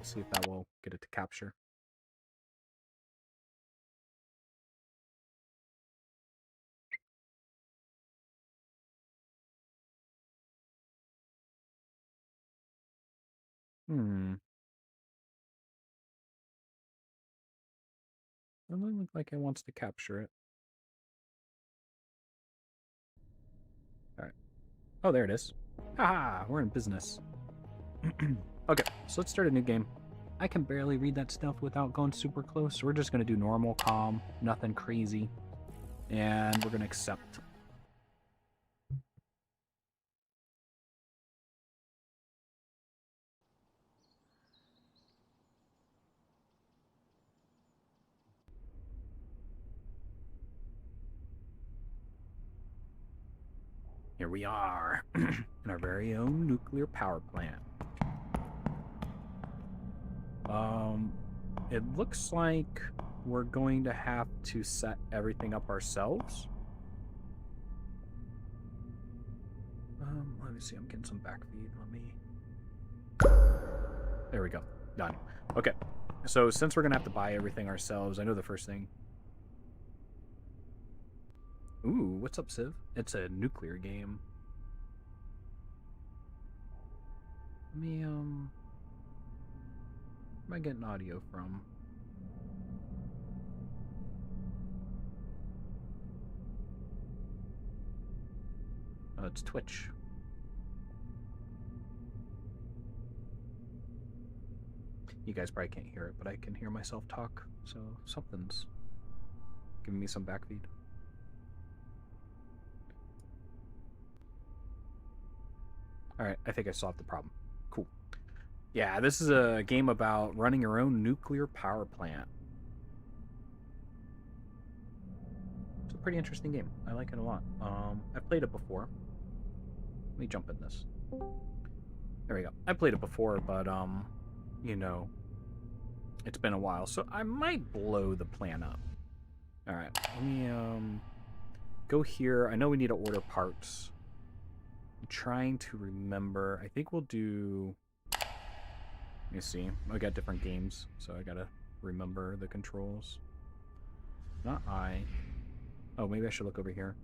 See if that will get it to capture. Hmm. Doesn't look like it wants to capture it. All right. Oh, there it is. Haha, we're in business. Okay, so let's start a new game. I can barely read that stuff without going super close, so we're just going to do normal, calm, nothing crazy. And we're going to accept. Here we are, in our very own nuclear power plant. It looks like we're going to have to set everything up ourselves. Let me see, I'm getting some back feed. There we go. Done. Okay. So since we're going to have to buy everything ourselves, I know the first thing. Ooh, what's up, Civ? It's a nuclear game. Let me, where am I getting audio from? Oh, it's Twitch. You guys probably can't hear it, but I can hear myself talk, so something's giving me some backfeed. Alright, I think I solved the problem. Cool. Yeah, this is a game about running your own nuclear power plant. It's a pretty interesting game. I like it a lot. I've played it before. Let me jump in this. There we go. I played it before, but, you know, it's been a while, so I might blow the plan up. Alright, let me, go here. I know we need to order parts. I'm trying to remember. I think we'll do... Let me see. I got different games, so I gotta remember the controls. Not I. Oh, maybe I should look over here.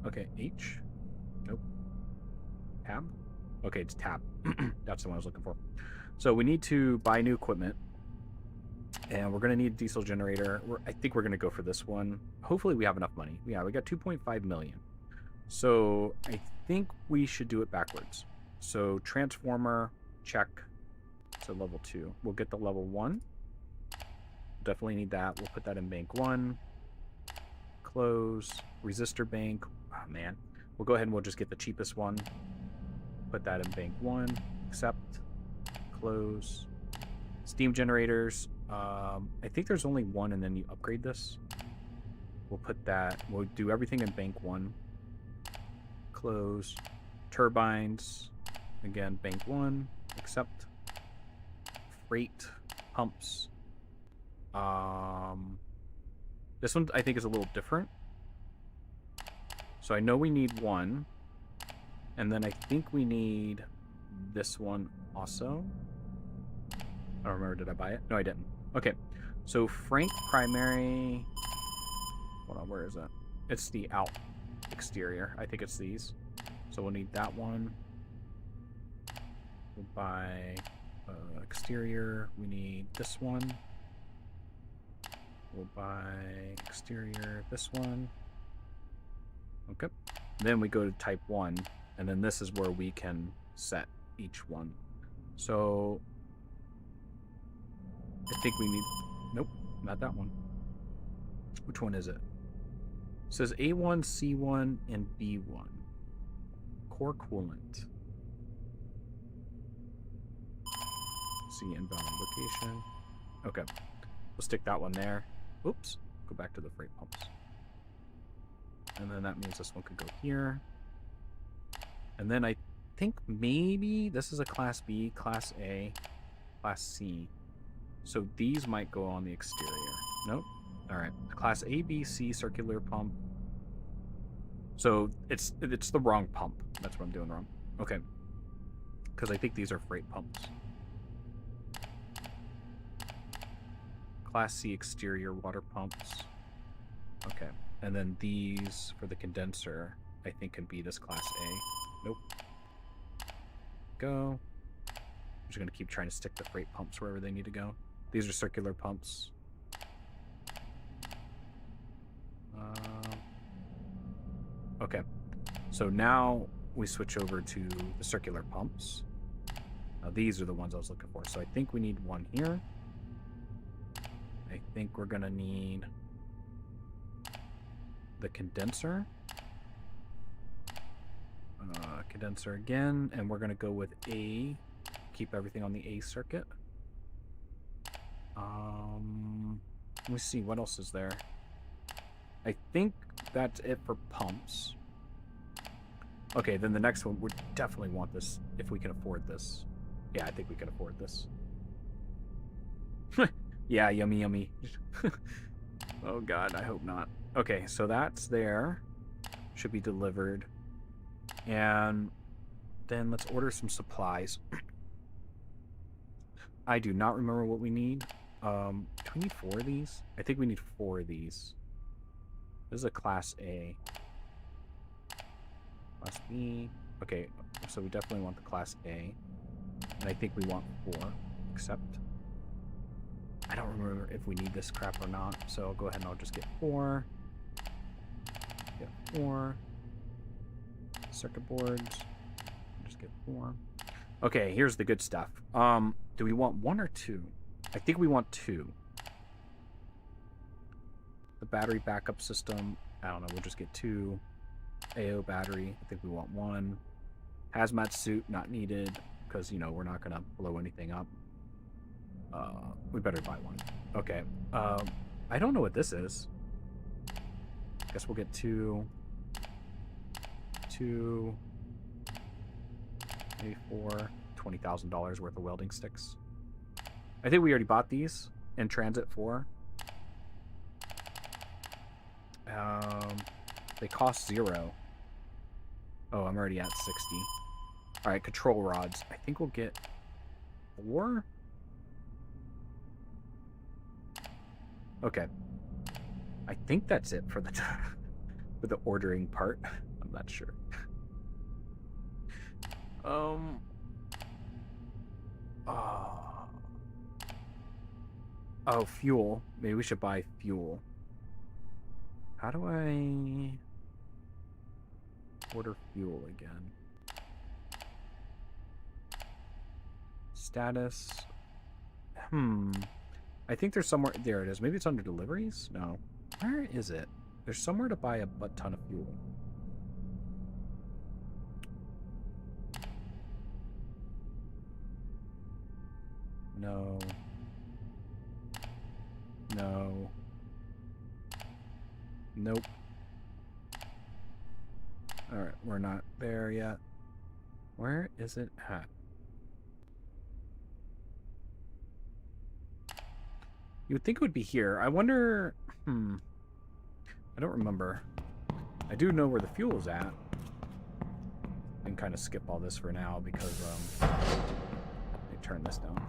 Okay, H. Nope. Tab? Okay, it's tab. That's the one I was looking for. So we need to buy new equipment. And we're going to need a diesel generator. I think we're going to go for this one. Hopefully we have enough money. Yeah, we got 2.5 million. So I think we should do it backwards. So transformer, check. So level 2. We'll get the level 1. Definitely need that. We'll put that in bank 1. Close. Resistor bank. Oh, man. We'll go ahead and we'll just get the cheapest one. Put that in bank 1. Accept. Close. Steam generators. I think there's only one, and then you upgrade this. We'll put that. We'll do everything in bank 1. Close. Turbines. Again, bank 1. Accept. Freight. Pumps. This one I think is a little different. So I know we need one. And then I think we need this one also. I don't remember, did I buy it? No, I didn't. Okay, so Frank primary... Hold on, where is that? It's the out exterior. I think it's these. So we'll need that one. We'll buy exterior. We need this one. We'll buy exterior, this one. Okay. Then we go to type 1, and then this is where we can set each one. So I think we need... Nope, not that one. Which one is it? It says A1, C1, and B1. Core coolant. See invalid location. Okay. We'll stick that one there. Oops. Go back to the freight pumps. And then that means this one could go here. And then I think maybe this is a Class B, Class A, Class C. So these might go on the exterior. Nope. All right. Class A, B, C, circular pump. So it's the wrong pump. That's what I'm doing wrong. Okay. Because I think these are freight pumps. Class C exterior water pumps. Okay. And then these for the condenser, I think can be this Class A. Nope. Go. I'm just going to keep trying to stick the freight pumps wherever they need to go. These are circular pumps. Okay. So now we switch over to the circular pumps. Now these are the ones I was looking for. So I think we need one here. I think we're going to need the condenser. Condenser again. And we're going to go with A. Keep everything on the A circuit. Let me see. What else is there? I think that's it for pumps. Okay, then the next one, we definitely want this if we can afford this. Yeah, I think we can afford this. Yeah, yummy, yummy. Oh, God, I hope not. Okay, so that's there. Should be delivered. And then let's order some supplies. I do not remember what we need. Do we need 4 of these? I think we need 4 of these. This is a Class A. Class B. Okay, so we definitely want the Class A. And I think we want 4. Except, I don't remember if we need this crap or not. So I'll go ahead and I'll just get 4. Get 4. Circuit boards. Just get 4. Okay, here's the good stuff. Do we want 1 or 2? I think we want 2. The battery backup system, I don't know, we'll just get 2. AO battery, I think we want 1. Hazmat suit, not needed, because, you know, we're not going to blow anything up. We better buy 1. Okay. I don't know what this is. Guess we'll get 2. 2. Maybe 4. $20,000 worth of welding sticks. I think we already bought these in transit for. They cost 0. Oh, I'm already at 60. All right, control rods. I think we'll get 4. Okay. I think that's it for the for the ordering part. I'm not sure. Oh, fuel. Maybe we should buy fuel. How do I order fuel again? Status. I think there's somewhere. There it is. Maybe it's under deliveries? No. Where is it? There's somewhere to buy a butt ton of fuel. No. No. Nope. Alright, we're not there yet. Where is it at? You would think it would be here. I wonder... I don't remember. I do know where the fuel is at. I can kind of skip all this for now because... let me turn this down.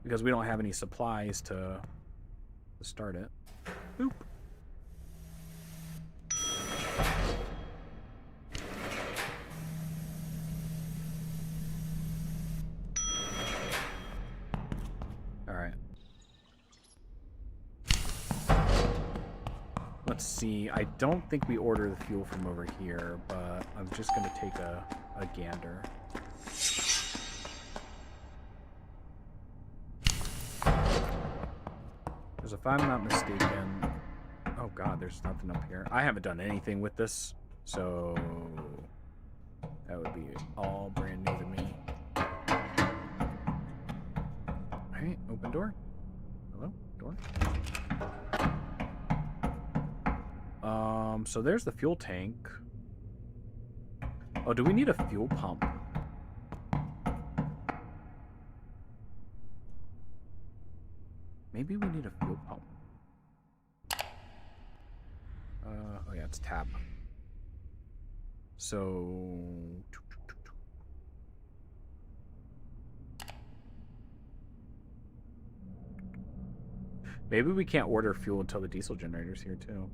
Because we don't have any supplies to start it. Boop. Alright. Let's see. I don't think we order the fuel from over here, but I'm just going to take a gander. Because if I'm not mistaken... Oh god, there's nothing up here. I haven't done anything with this, so... that would be all brand new to me. Alright, open door. Hello? Door? So there's the fuel tank. Oh, do we need a fuel pump? Maybe we need a fuel pump. Oh yeah, it's tab. So... Maybe we can't order fuel until the diesel generator's here, too.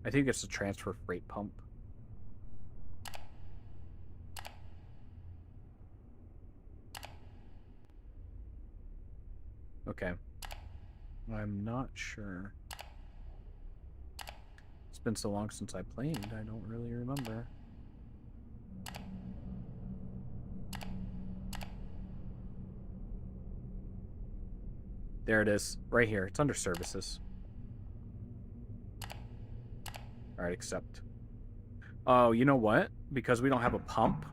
I think it's a transfer freight pump. Okay. I'm not sure. It's been so long since I played, I don't really remember. There it is, right here. It's under services. All right, accept. Oh, you know what? Because we don't have a pump,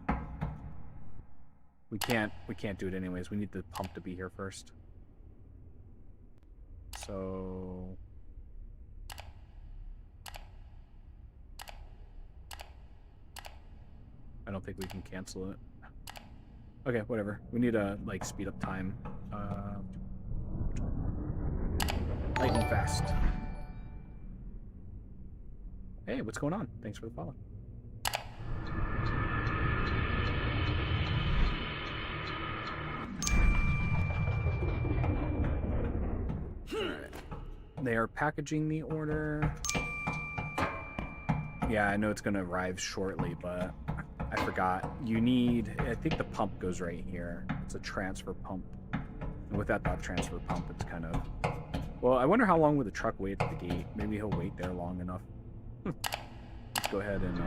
we can't do it anyways. We need the pump to be here first. So I don't think we can cancel it. Okay, whatever. We need to like speed up time. Lightning fast. Hey, what's going on? Thanks for the follow. Alright. They are packaging the order. Yeah, I know it's going to arrive shortly, but I forgot. You need... I think the pump goes right here. It's a transfer pump. And without that transfer pump, it's kind of... Well, I wonder how long will the truck wait at the gate. Maybe he'll wait there long enough. Let's go ahead and...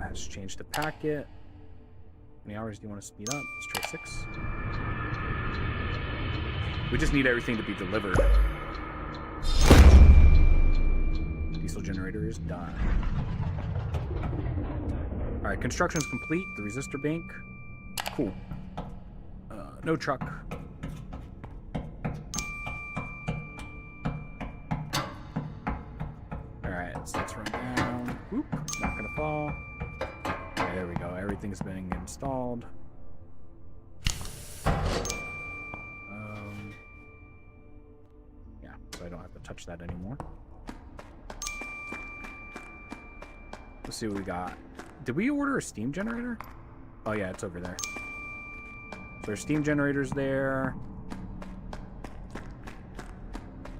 has changed the packet. How many hours do you want to speed up? Let's try 6. We just need everything to be delivered. Diesel generator is done. Alright, construction's complete. The resistor bank. Cool. No truck. Alright, so let's run down. Whoop, not gonna fall. Okay, there we go. Everything's been installed. Yeah, so I don't have to touch that anymore. Let's see what we got. Did we order a steam generator? Oh yeah, it's over there. So our steam generator's there.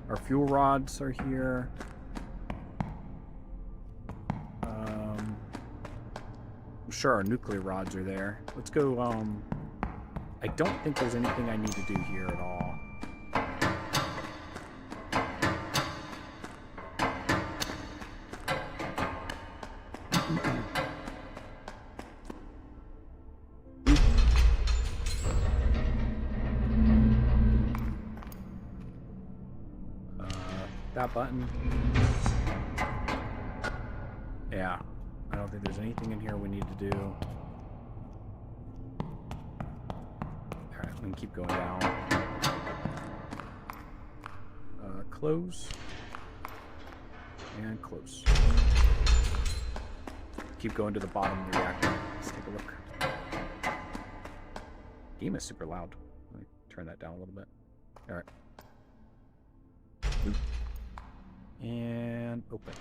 Our fuel rods are here. I'm sure our nuclear rods are there. Let's go, I don't think there's anything I need to do here at all. That button. Yeah, I don't think there's anything in here we need to do. Alright, we can keep going down. Close. And close. Keep going to the bottom of the reactor. Let's take a look. Game is super loud. Let me turn that down a little bit. Alright. Oop. And open.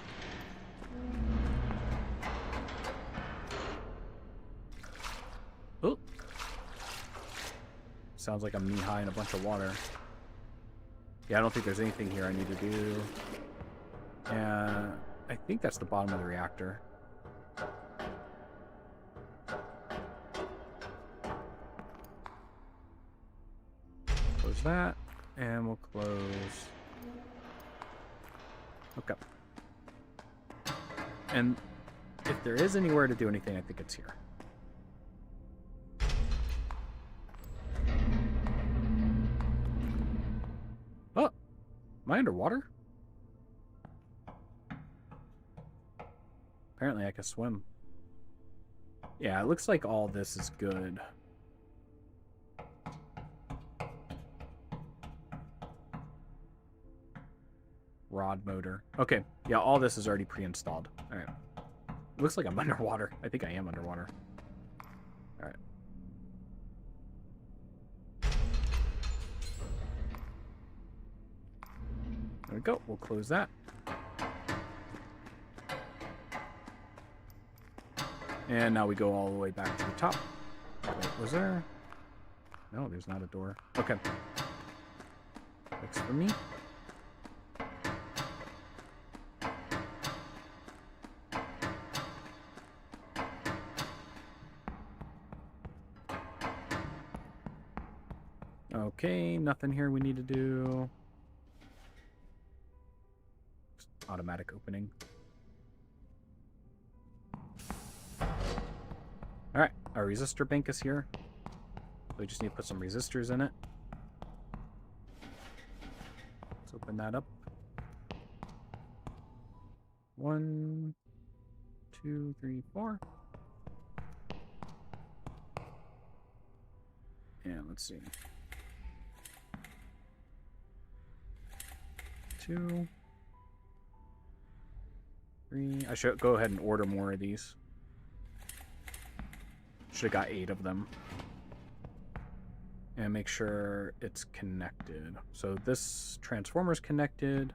Oh! Sounds like I'm knee-high in a bunch of water. Yeah, I don't think there's anything here I need to do. And I think that's the bottom of the reactor. Close that, and we'll close... Okay. And if there is anywhere to do anything, I think it's here. Oh! Am I underwater? Apparently I can swim. Yeah, it looks like all this is good. Rod motor. Okay, yeah, all this is already pre-installed. Alright. Looks like I'm underwater. I think I am underwater. Alright. There we go. We'll close that. And now we go all the way back to the top. Wait, was there? No, there's not a door. Okay. Works for me. Okay, nothing here we need to do. Just automatic opening. Alright, our resistor bank is here. We just need to put some resistors in it. Let's open that up. 1, 2, 3, 4. And let's see. 2, 3. I should go ahead and order more of these. Should have got 8 of them. And make sure it's connected. So this transformer's connected.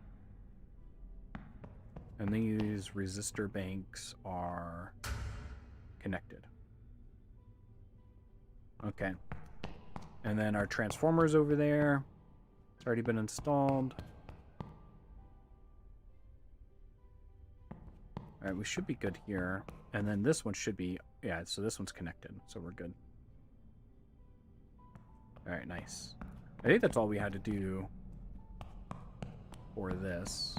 And these resistor banks are connected. Okay. And then our transformer's over there. It's already been installed. Alright, we should be good here. And then this one should be... Yeah, so this one's connected. So we're good. Alright, nice. I think that's all we had to do for this.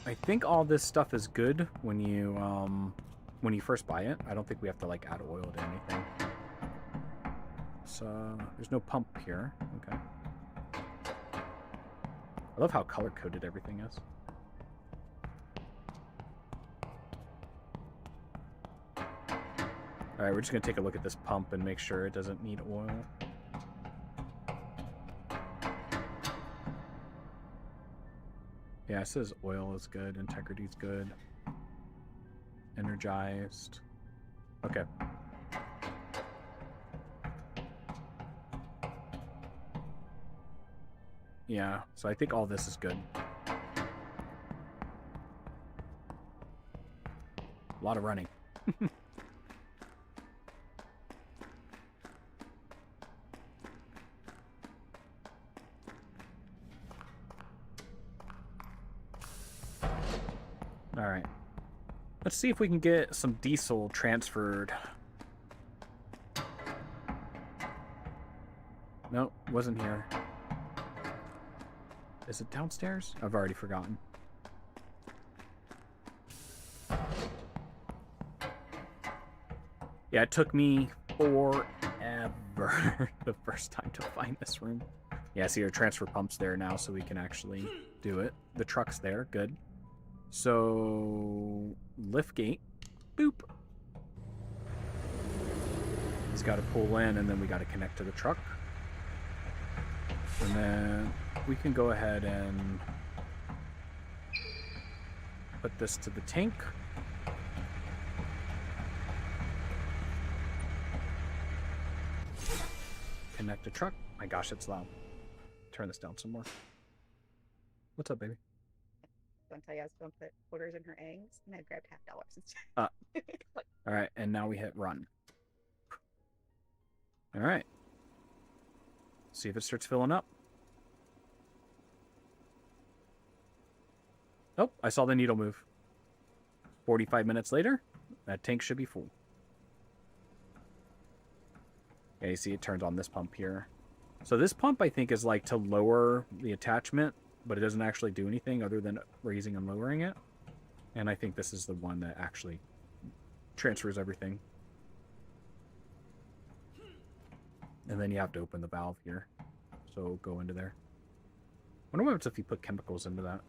I think all this stuff is good when you first buy it. I don't think we have to like add oil to anything. So there's no pump here. Okay. I love how color-coded everything is. Alright, we're just going to take a look at this pump and make sure it doesn't need oil. Yeah, it says oil is good, integrity is good. Energized. Okay. Yeah, so I think all this is good. A lot of running. Alright. Let's see if we can get some diesel transferred. Nope, wasn't here. Is it downstairs? I've already forgotten. Yeah, it took me forever the first time to find this room. Yeah, see our transfer pump's there now, so we can actually do it. The truck's there, good. So, lift gate, boop. He's got to pull in, and then we got to connect to the truck. And then we can go ahead and put this to the tank. Connect the truck. My gosh, it's loud. Turn this down some more. What's up, baby? Don't tell you I was going to put quarters in her eggs, and I grabbed $50 instead. All right, and now we hit run. All right. See if it starts filling up. Oh, I saw the needle move. 45 minutes later, that tank should be full. Yeah, you see it turns on this pump here. So this pump, I think, is like to lower the attachment, but it doesn't actually do anything other than raising and lowering it. And I think this is the one that actually transfers everything. And then you have to open the valve here. So go into there. I wonder what happens if you put chemicals into that.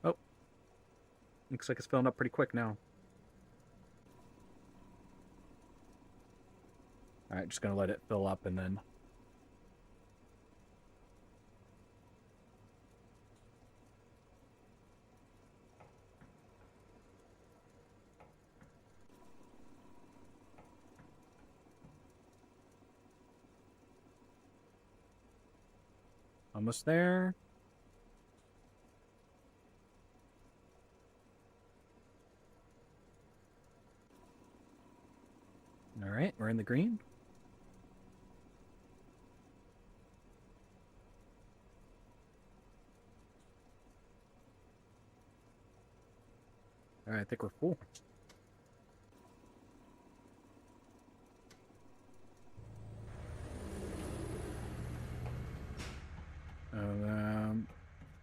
Oh. Looks like it's filling up pretty quick now. Alright, just going to let it fill up and then... Almost there. All right, we're in the green. All right, I think we're full.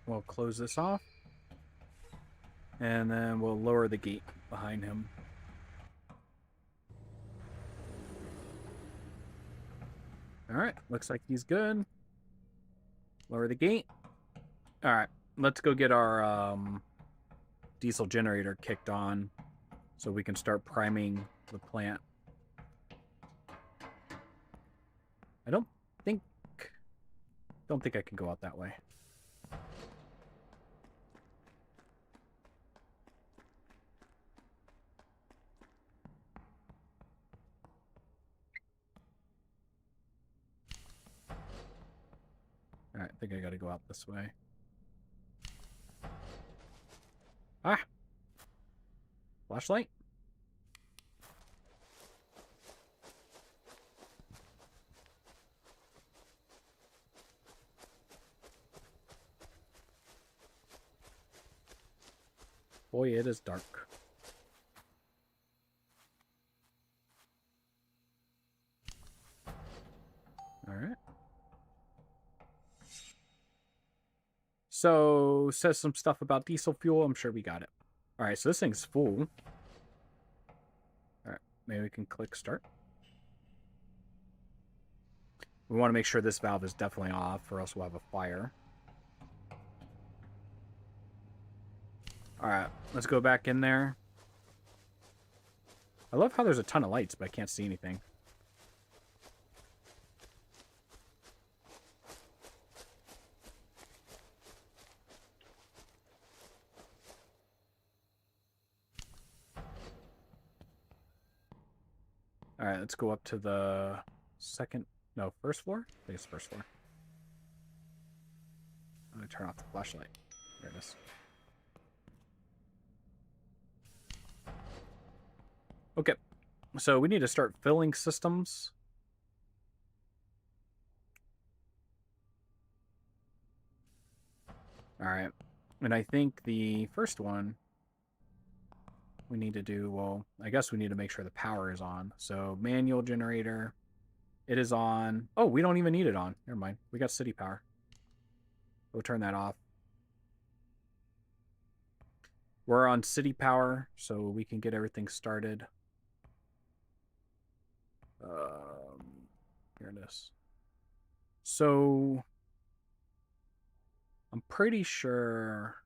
We'll close this off. And then we'll lower the gate behind him. Alright, looks like he's good. Lower the gate. Alright, let's go get our diesel generator kicked on so we can start priming the plant. I don't think I can go out that way. Alright, I think I gotta go out this way. Ah! Flashlight? Boy, it is dark. Alright. So, says some stuff about diesel fuel. I'm sure we got it. Alright, so this thing's full. Alright, maybe we can click start. We want to make sure this valve is definitely off, or else we'll have a fire. Alright, let's go back in there. I love how there's a ton of lights, but I can't see anything. Alright, let's go up to the first floor? I think it's the first floor. I'm going to turn off the flashlight. There it is. Okay, so we need to start filling systems. Alright, and I think the first one we need to do, well, I guess we need to make sure the power is on. So manual generator, it is on. Oh, we don't even need it on. Never mind. We got city power. We'll turn that off. We're on city power, so we can get everything started. Here it is. So I'm pretty sure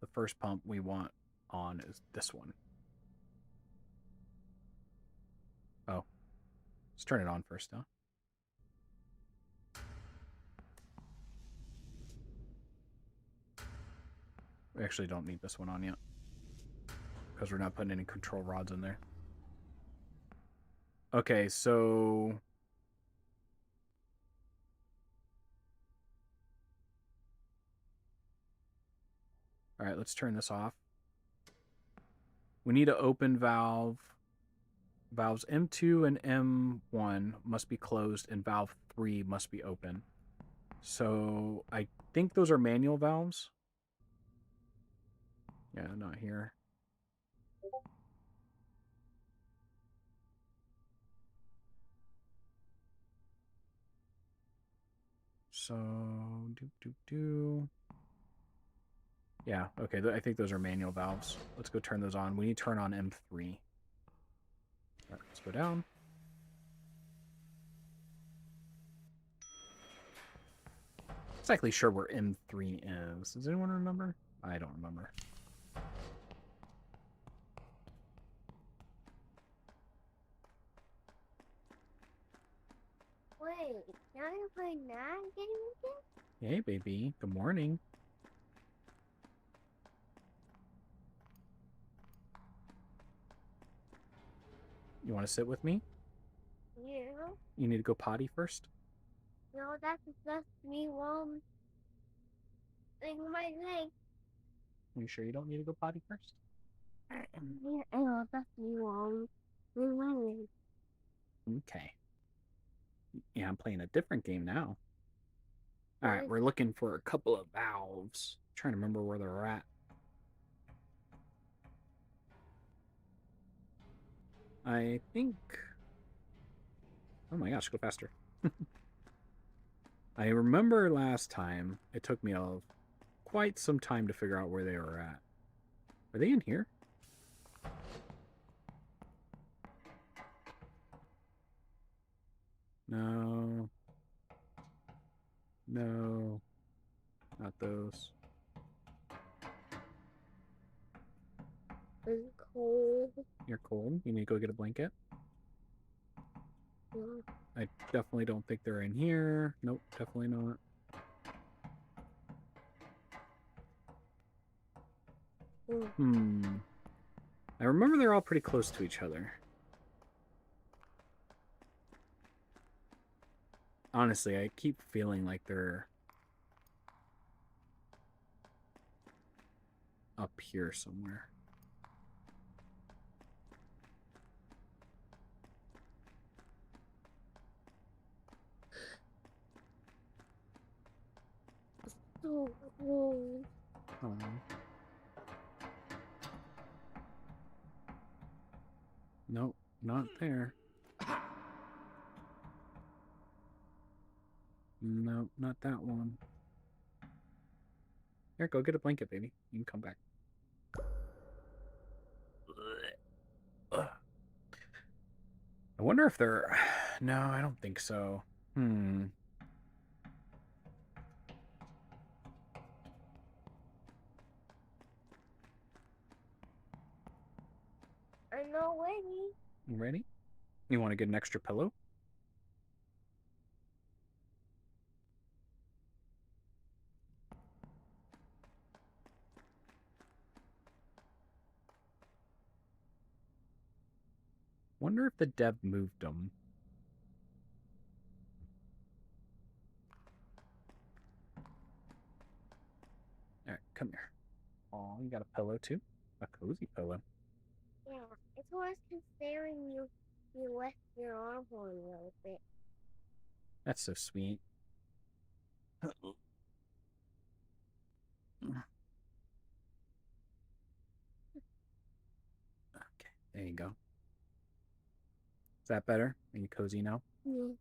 the first pump we want on is this one. Oh, let's turn it on first, though. We actually don't need this one on yet, because we're not putting any control rods in there. Okay, so all right, let's turn this off. We need an open valve. Valves M2 and M1 must be closed, and valve 3 must be open. So I think those are manual valves. Yeah, not here. So, yeah, okay, I think those are manual valves. Let's go turn those on. We need to turn on M3. All right, let's go down. Exactly sure where M3 is. Does anyone remember? I don't remember. Wait, now you're playing that game again? Hey, baby. Good morning. You want to sit with me? Yeah. You need to go potty first? No, that's just me one thing my leg. You sure you don't need to go potty first? Yeah, no, that's me one thing my leg. Okay. Yeah, I'm playing a different game now. All right, What? we're looking for a couple of valves. Trying to remember where they're at. I think. Oh my gosh, go faster. I remember last time it took me quite some time to figure out where they were at. Are they in here? No. No. Not those. It's cold. You're cold. You need to go get a blanket. Yeah. I definitely don't think they're in here. Nope, definitely not. I remember they're all pretty close to each other. Honestly, I keep feeling like they're up here somewhere. So cold. Nope, not there. Nope, not that one. Here, go get a blanket, baby. You can come back. Ugh. I wonder if they're... No, I don't think so. I'm not ready. You ready? You want to get an extra pillow? Wonder if the dev moved them. All right, come here. Oh, you got a pillow too? A cozy pillow. Yeah, it's worse considering you left your arm for a little bit. That's so sweet. Okay, there you go. Is that better? Are you cozy now? Yeah.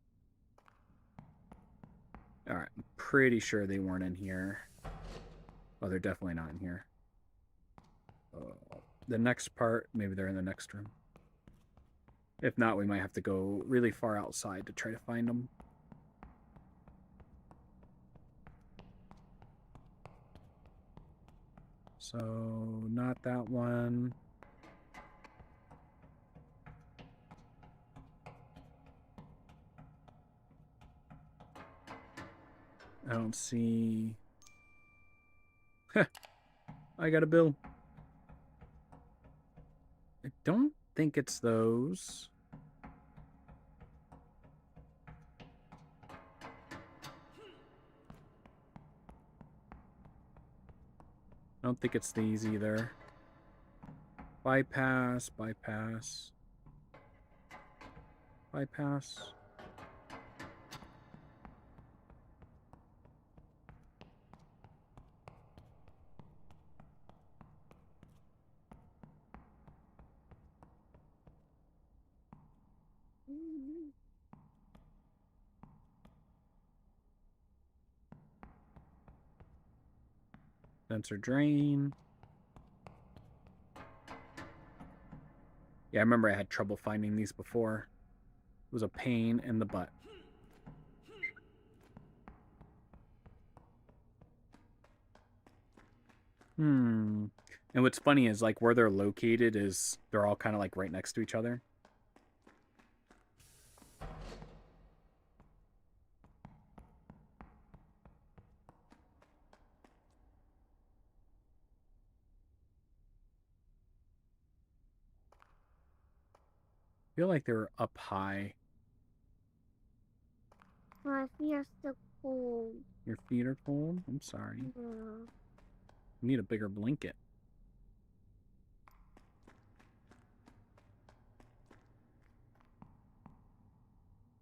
All right, I'm pretty sure they weren't in here. Oh, they're definitely not in here. The next part, maybe they're in the next room. If not, we might have to go really far outside to try to find them. So, not that one. I don't see... I got a bill. I don't think it's those. I don't think it's these either. Bypass, bypass. Bypass. Sensor drain. Yeah, I remember I had trouble finding these before. It was a pain in the butt. And what's funny is, like, where they're located is they're all kind of, like, right next to each other. I feel like they were up high. My feet are still cold. Your feet are cold? I'm sorry. Yeah. You need a bigger blanket.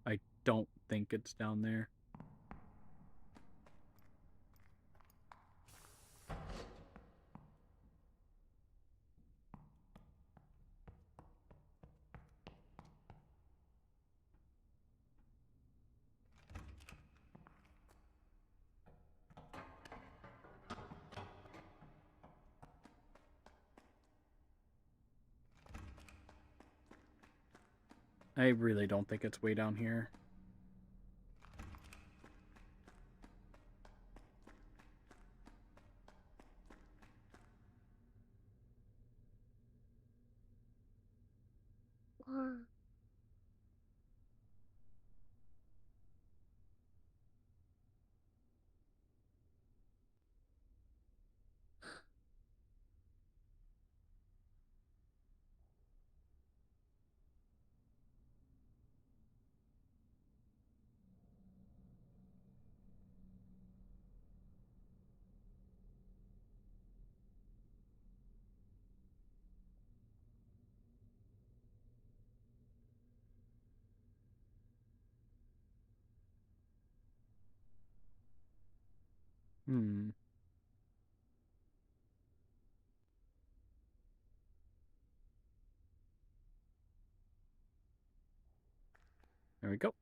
I don't think it's down there. I really don't think it's way down here. Wow. Hmm. There we go.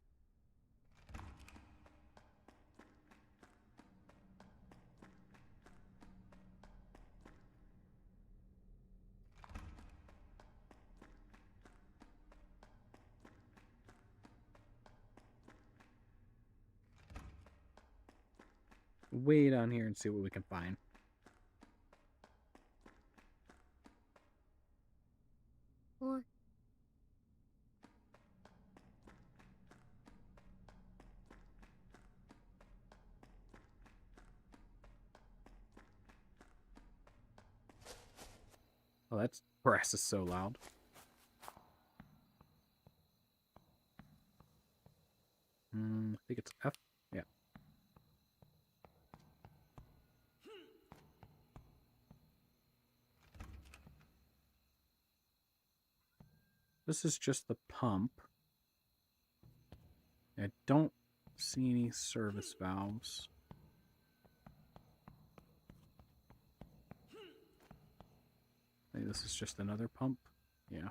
Way down here and see what we can find. What? Oh, that's brass is so loud. I think it's F. Yeah. This is just the pump. I don't see any service valves. Maybe this is just another pump. Yeah.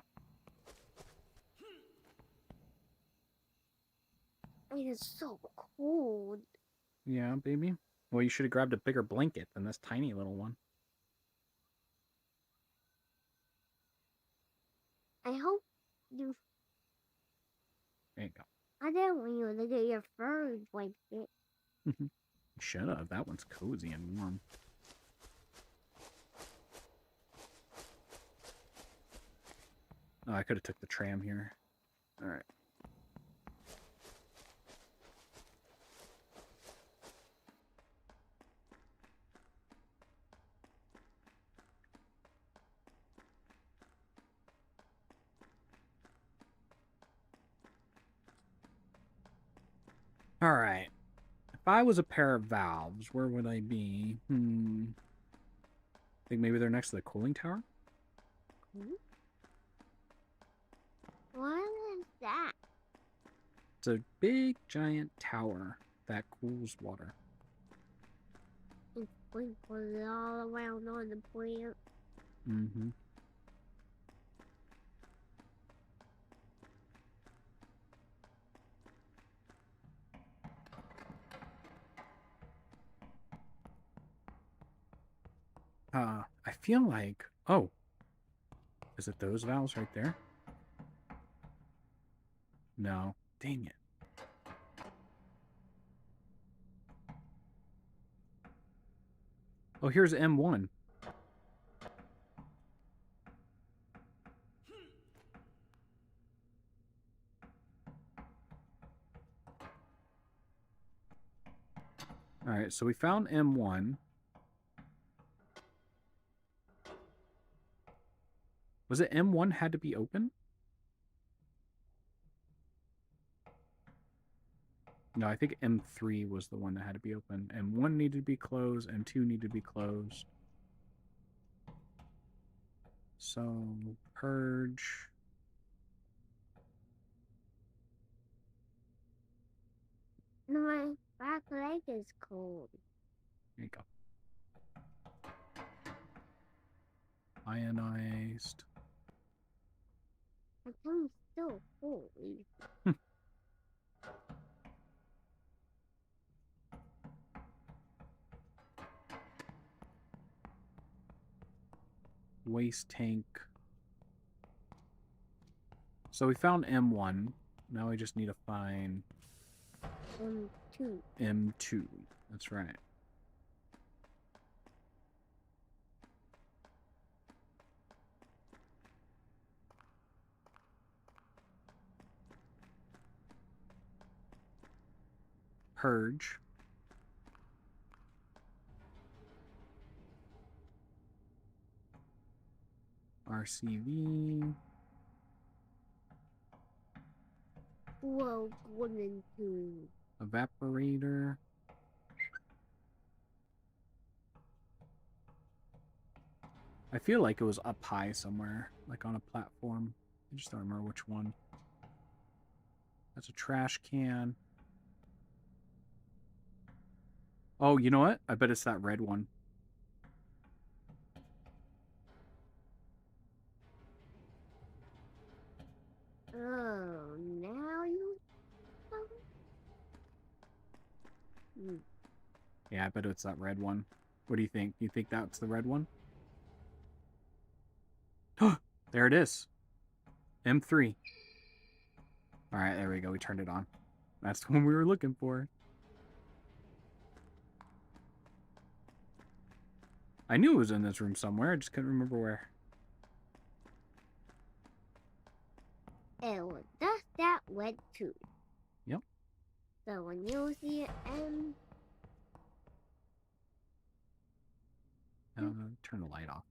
It is so cold. Yeah, baby. Well, you should have grabbed a bigger blanket than this tiny little one. I hope you. There you go. I didn't want you to get your fur blanket. You should have. That one's cozy and warm. Oh, I could have took the tram here. All right. All right. If I was a pair of valves, where would I be? Think maybe they're next to the cooling tower? Hmm? What is that? It's a big, giant tower that cools water. It sprinkles it all around on the plant. Mm-hmm. I feel like... Oh. Is it those valves right there? No. Dang it. Oh, here's M1. Alright, so we found M1. Was it M1 had to be open? No, I think M3 was the one that had to be open. M1 needed to be closed. M2 needed to be closed. So, purge. No, my back leg is cold. There you go. Ionized. My tongue's still cold. Waste tank. So we found M1. Now we just need to find M2. M2. That's right. Purge. RCV. Whoa, 1 and 2. Evaporator. I feel like it was up high somewhere, like on a platform. I just don't remember which one. That's a trash can. Oh, you know what? I bet it's that red one. Oh, now you. Yeah, I bet it's that red one. What do you think? You think that's the red one? There it is. M3. All right, there we go. We turned it on. That's the one we were looking for. I knew it was in this room somewhere. I just couldn't remember where. Oh, that's that red too. Yep. So when you see it, Turn the light off.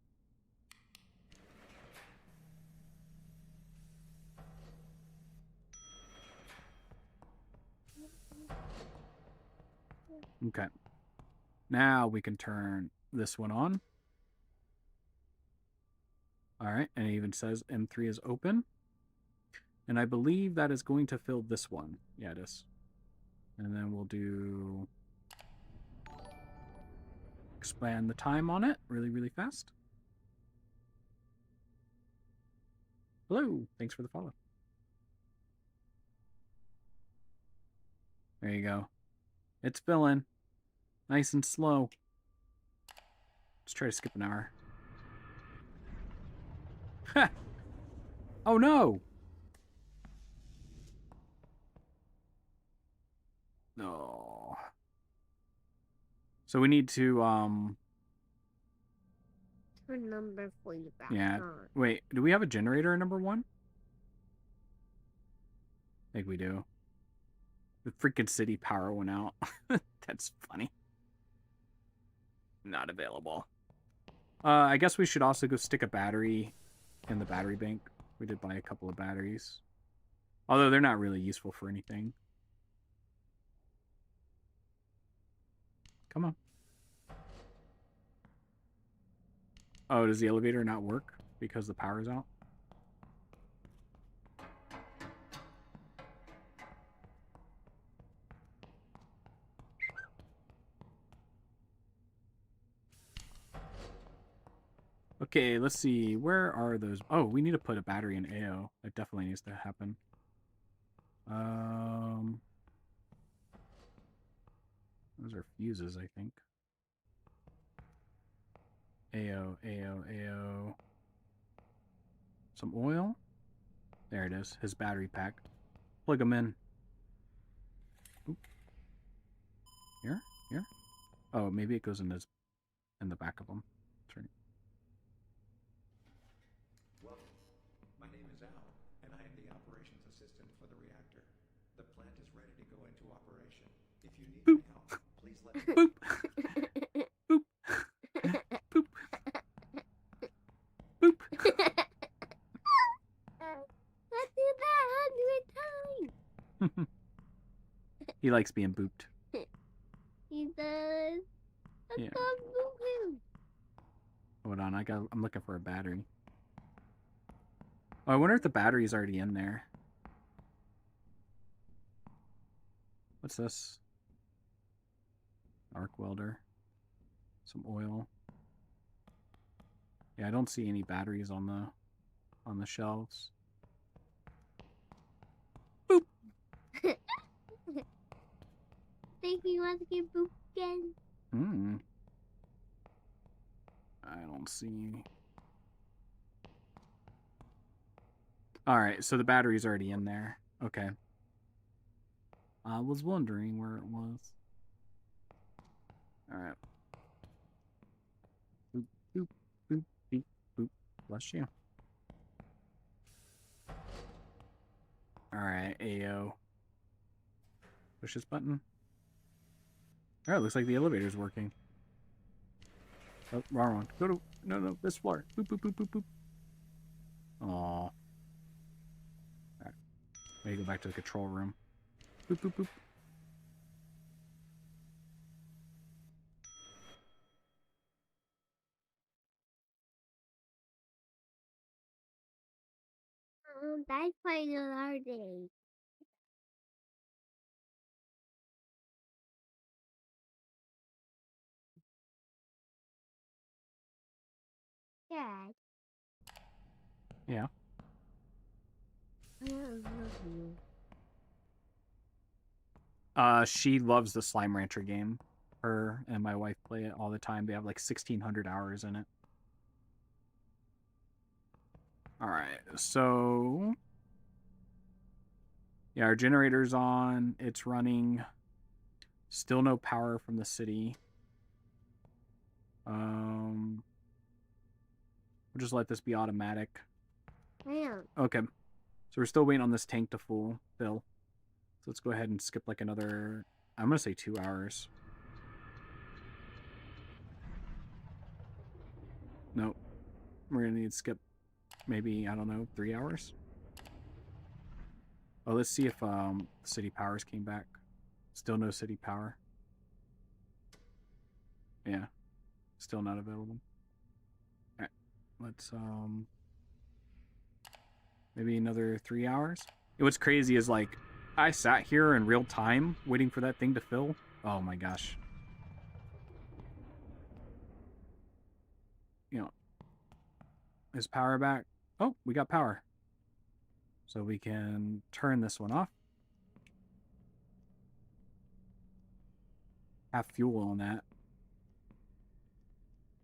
Okay. Now we can turn this one on. All right, and it even says M3 is open. And I believe that is going to fill this one. Yeah, it is. And then we'll do... expand the time on it really, really fast. Hello. Thanks for the follow. There you go. It's filling. Nice and slow. Let's try to skip an hour. Ha! Oh no! No. So we need to turn number 3 back yeah. on. Wait, do we have a generator in number 1? I think we do. The freaking city power went out. That's funny. Not available. I guess we should also go stick a battery in the battery bank. We did buy a couple of batteries. Although they're not really useful for anything. Come on. Oh, does the elevator not work because the power's out? Okay, let's see. Where are those? Oh, we need to put a battery in AO. That definitely needs to happen. Those are fuses, I think. AO. Some oil. There it is. His battery pack. Plug them in. Oop. Here? Oh, maybe it goes in the back of them. That's right. Welcome. My name is Al, and I am the operations assistant for the reactor. The plant is ready to go into operation. If you need Boop. my help, please let me Boop. Boop. Boop. Boop. Let's do that 100 times. He likes being booped. He does. Let's Yeah. go boop him. Hold on, I'm looking for a battery. Oh, I wonder if the battery's already in there. What's this? Arc welder. Some oil. Yeah, I don't see any batteries on the shelves. Think he wants to get booped again? Hmm. I don't see. Alright, so the battery's already in there. Okay. I was wondering where it was. Alright. Boop, boop, boop, beep, boop. Bless you. Alright, AO. Push this button. Alright, looks like the elevator's working. Oh, wrong one. Go to... No, this floor. Boop, boop, boop, boop, boop. Aww. Alright. Maybe go back to the control room. Boop, boop, boop. That's quite another day. Dad. Yeah. I don't love you. She loves the Slime Rancher game. Her and my wife play it all the time. They have like 1,600 hours in it. Alright, so... Yeah, our generator's on. It's running. Still no power from the city. We'll just let this be automatic. Damn. Okay. So we're still waiting on this tank to fill. So let's go ahead and skip like another... I'm going to say 2 hours. Nope. We're going to need to skip maybe, I don't know, 3 hours? Oh, let's see if city powers came back. Still no city power. Yeah. Still not available. Alright. Let's maybe another 3 hours. And what's crazy is like I sat here in real time waiting for that thing to fill. Oh my gosh. You know, is power back? Oh, we got power. So we can turn this one off. Have fuel on that.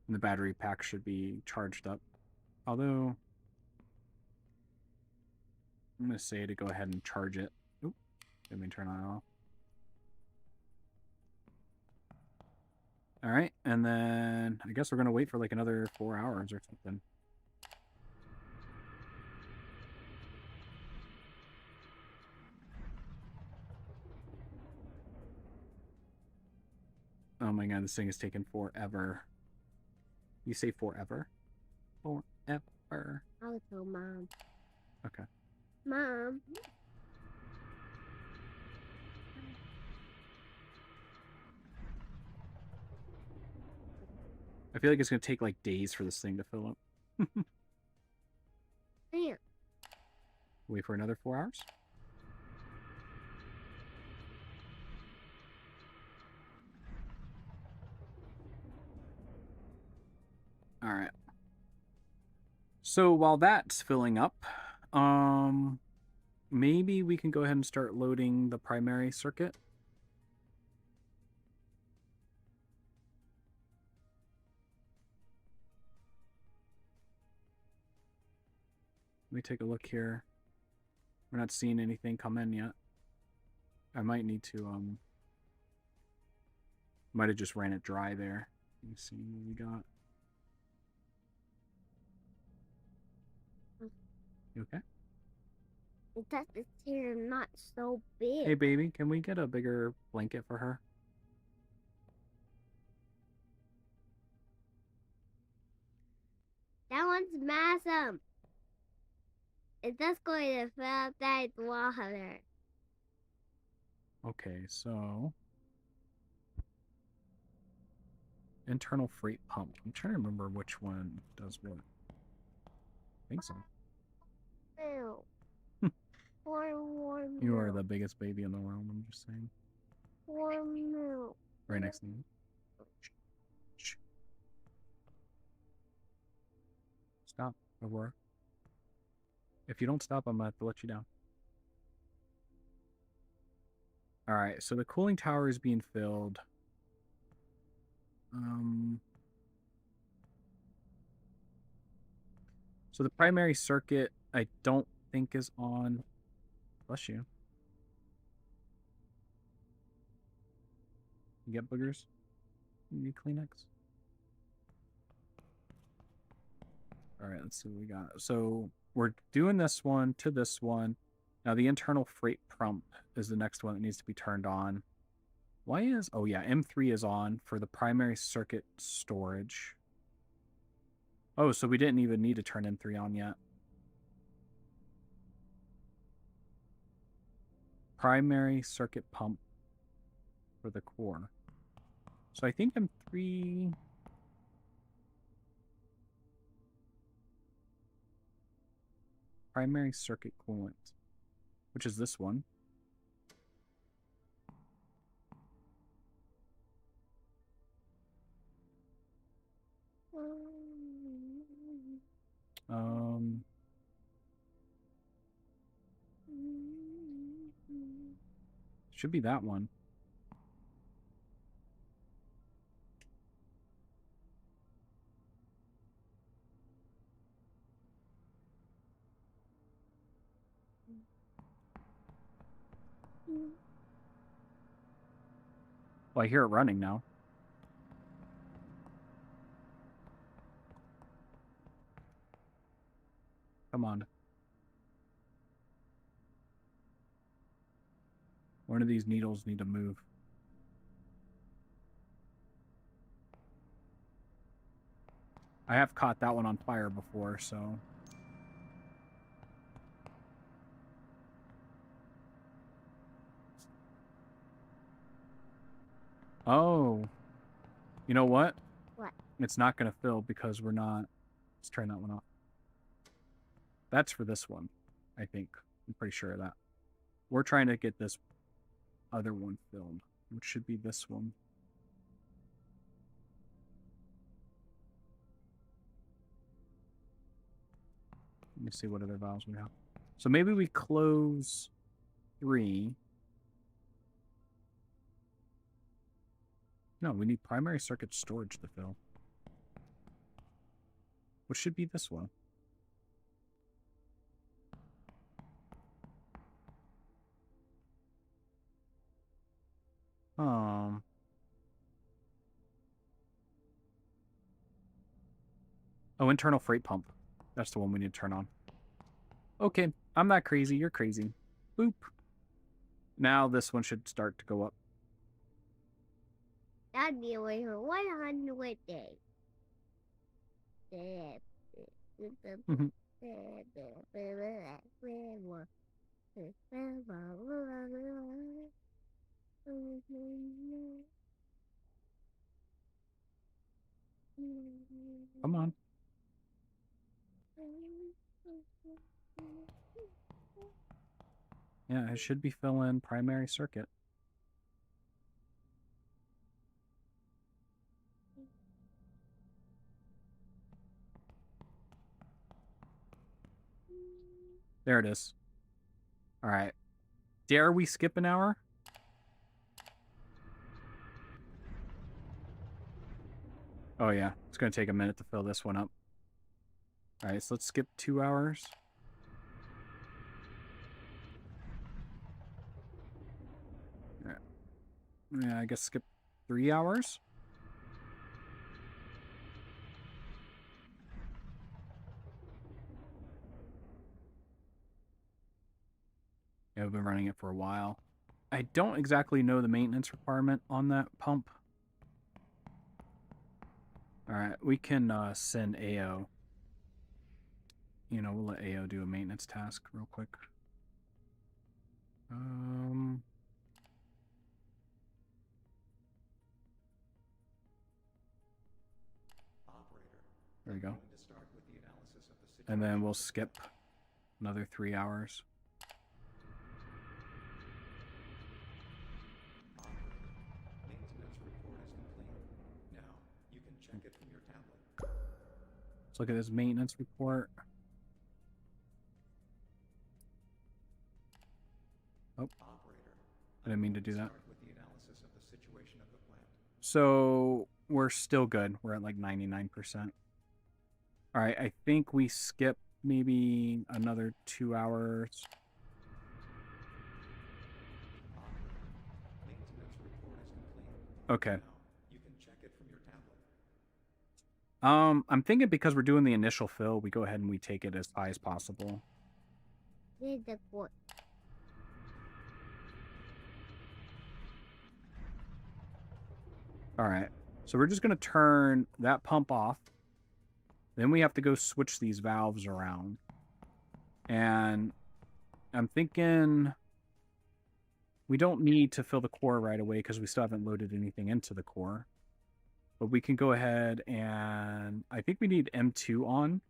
And the battery pack should be charged up. Although, I'm going to say to go ahead and charge it. Oop, let me turn on off. Alright, and then I guess we're going to wait for like another 4 hours or something. Oh my god, this thing is taking forever. You say forever? Forever. I'll tell Mom. Okay. Mom. I feel like it's going to take like days for this thing to fill up. Damn. Wait for another 4 hours. Alright. So while that's filling up, maybe we can go ahead and start loading the primary circuit. Let me take a look here. We're not seeing anything come in yet. I might need to, might have just ran it dry there. Let me see what we got. You okay? That is here not so big. Hey, baby, can we get a bigger blanket for her? That one's massive. It's just going to fill up that water. Okay, so internal freight pump. I'm trying to remember which one does what. I think so. Milk. Warm You are milk. the biggest baby in the world, I'm just saying. Warm milk. Right next to me. Shh. Stop, Aurora. If you don't stop, I'm gonna have to let you down. Alright, so the cooling tower is being filled. So the primary circuit, I don't think is on. Bless you. You get boogers? You need Kleenex? Alright, let's see what we got. So we're doing this one to this one. Now the internal freight pump is the next one that needs to be turned on. Why is... Oh yeah, M3 is on for the primary circuit storage. Oh, so we didn't even need to turn M3 on yet. Primary circuit pump for the core. So I think M3... Primary circuit coolant, which is this one. Should be that one. Well, I hear it running now. Come on. One of these needles need to move. I have caught that one on fire before, so... Oh. You know what? What? It's not going to fill because we're not... Let's turn that one off. That's for this one, I think. I'm pretty sure of that. We're trying to get this other one filled, which should be this one. Let me see what other valves we have. So maybe we close 3. No, we need primary circuit storage to fill. Which should be this one. Oh, internal freight pump. That's the one we need to turn on. Okay, I'm not crazy. You're crazy. Boop. Now this one should start to go up. That'd be away for 100 days. Come on. Yeah, it should be filling primary circuit. There it is. All right. Dare we skip an hour? Oh, yeah. It's going to take a minute to fill this one up. All right, so let's skip 2 hours. All right. Yeah, I guess skip 3 hours. Yeah, we've been running it for a while. I don't exactly know the maintenance requirement on that pump. Alright, we can send AO. You know, we'll let AO do a maintenance task real quick. There we go. I'm going to start with the analysis of the And then we'll situation. skip another 3 hours. Maintenance report is complete. Now, you can check it from your tablet. Let's look at this maintenance report. Oh, Operator, I didn't mean to do that. start with the analysis of the situation of the plant. So we're still good. We're at like 99%. All right, I think we skip maybe another 2 hours. Maintenance report is complete. Okay. Now, you can check it from your tablet. I'm thinking because we're doing the initial fill, we go ahead and we take it as high as possible. Did the court. All right. So we're just going to turn that pump off. Then we have to go switch these valves around. And I'm thinking we don't need to fill the core right away because we still haven't loaded anything into the core. But we can go ahead and I think we need M2 on.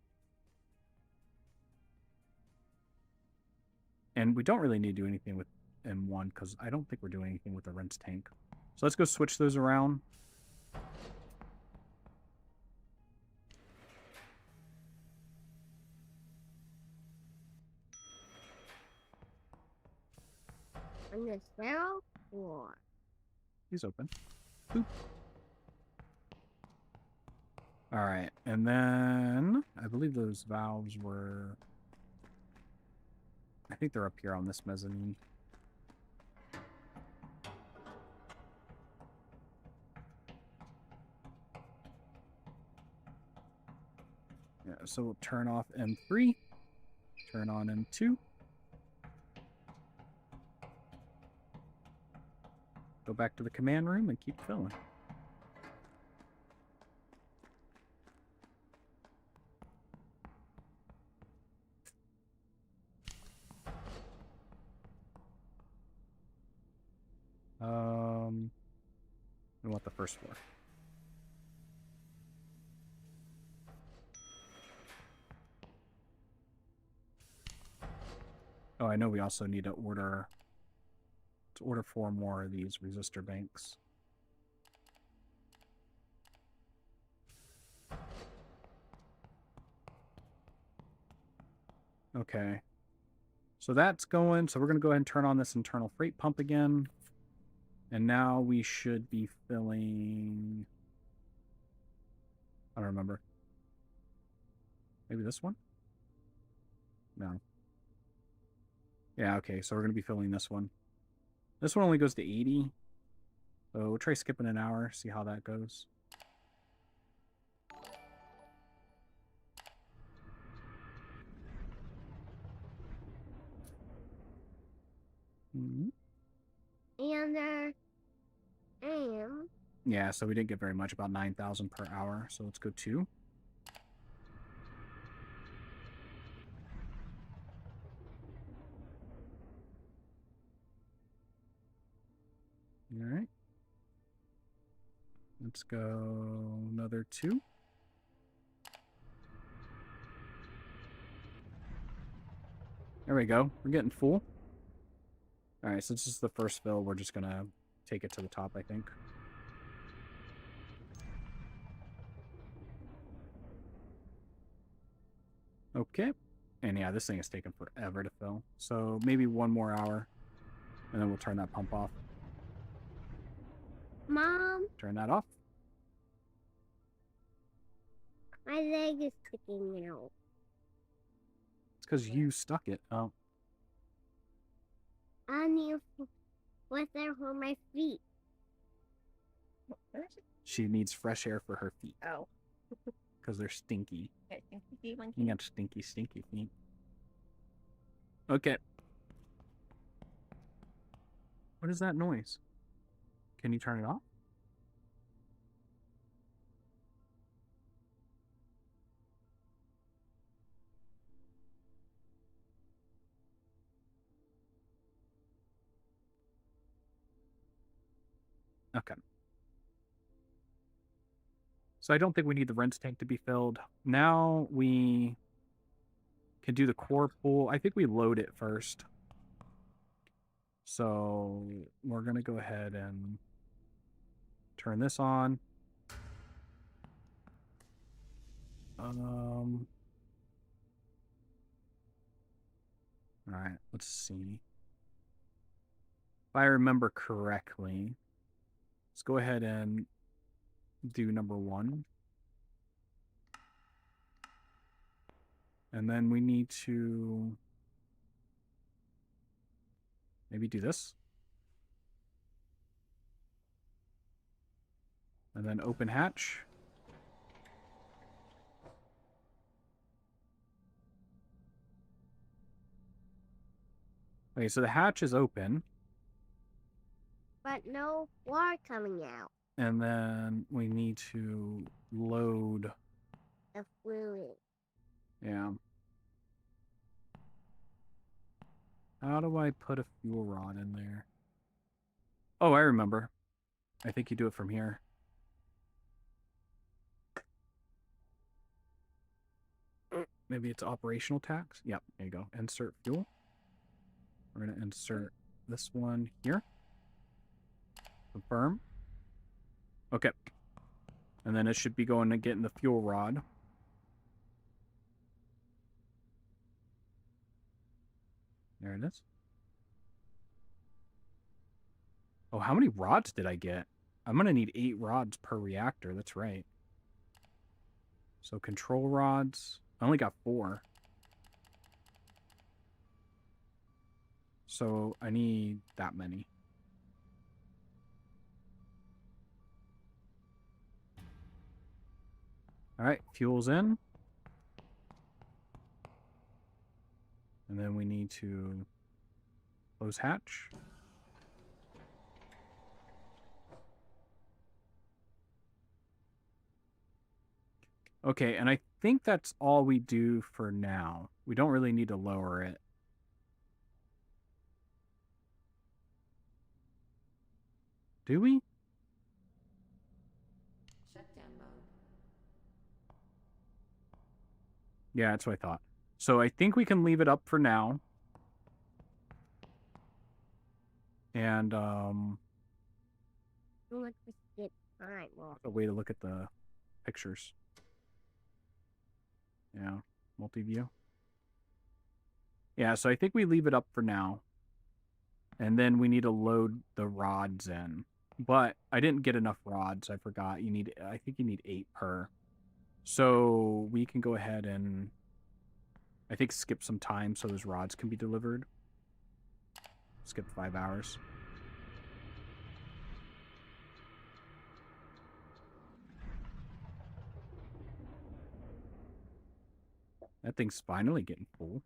And we don't really need to do anything with M1 because I don't think we're doing anything with the rinse tank. So let's go switch those around. On the barrel or He's open. Boop. All right, and then I believe those valves were. I think they're up here on this mezzanine. Yeah, so we'll turn off M3, turn on M2. Go back to the command room and keep filling. We want the first floor. Oh, I know we also need to order 4 more of these resistor banks. Okay. So that's going. So we're going to go ahead and turn on this internal freight pump again. And now we should be filling. I don't remember. Maybe this one? No. Yeah, okay. So we're going to be filling this one. This one only goes to 80. So we'll try skipping an hour, see how that goes. Mm-hmm. and am Yeah, so we didn't get very much, about 9,000 per hour. So let's go 2. All right. Let's go another 2. There we go. We're getting full. All right, since this is the first fill, we're just going to take it to the top, I think. Okay. And yeah, this thing is taking forever to fill. So maybe 1 more hour, and then we'll turn that pump off. Mom, Turn that off. my leg is sticking out. It's because you stuck it. Oh, I need what's there for my feet. Where is it? she needs fresh air for her feet Oh. because they're stinky. Okay, stinky monkey. You got stinky, stinky feet. Okay. What is that noise? Can you turn it off? Okay. So I don't think we need the rinse tank to be filled. Now we can do the core pool. I think we load it first. So we're going to go ahead and turn this on. All right, let's see. If I remember correctly, let's go ahead and do number 1. And then we need to maybe do this. And then open hatch. Okay, so the hatch is open. But no water coming out. And then we need to load. The fluid. Yeah. How do I put a fuel rod in there? Oh, I remember. I think you do it from here. Maybe it's operational tax. Yep, there you go. Insert fuel. We're going to insert this one here. Confirm. Okay. And then it should be going to get in the fuel rod. There it is. Oh, how many rods did I get? I'm going to need 8 rods per reactor. That's right. So control rods. I only got 4. So I need that many. All right, fuel's in. And then we need to close hatch. Okay, and I think that's all we do for now. We don't really need to lower it. Do we? Shutdown mode. Yeah, that's what I thought. So I think we can leave it up for now. And Let's just get time. Well, a way to look at the pictures. Yeah, multi-view. Yeah, so I think we leave it up for now. And then we need to load the rods in. But I didn't get enough rods. I forgot. I think you need 8 per. So we can go ahead and I think skip some time so those rods can be delivered. Skip 5 hours. That thing's finally getting full.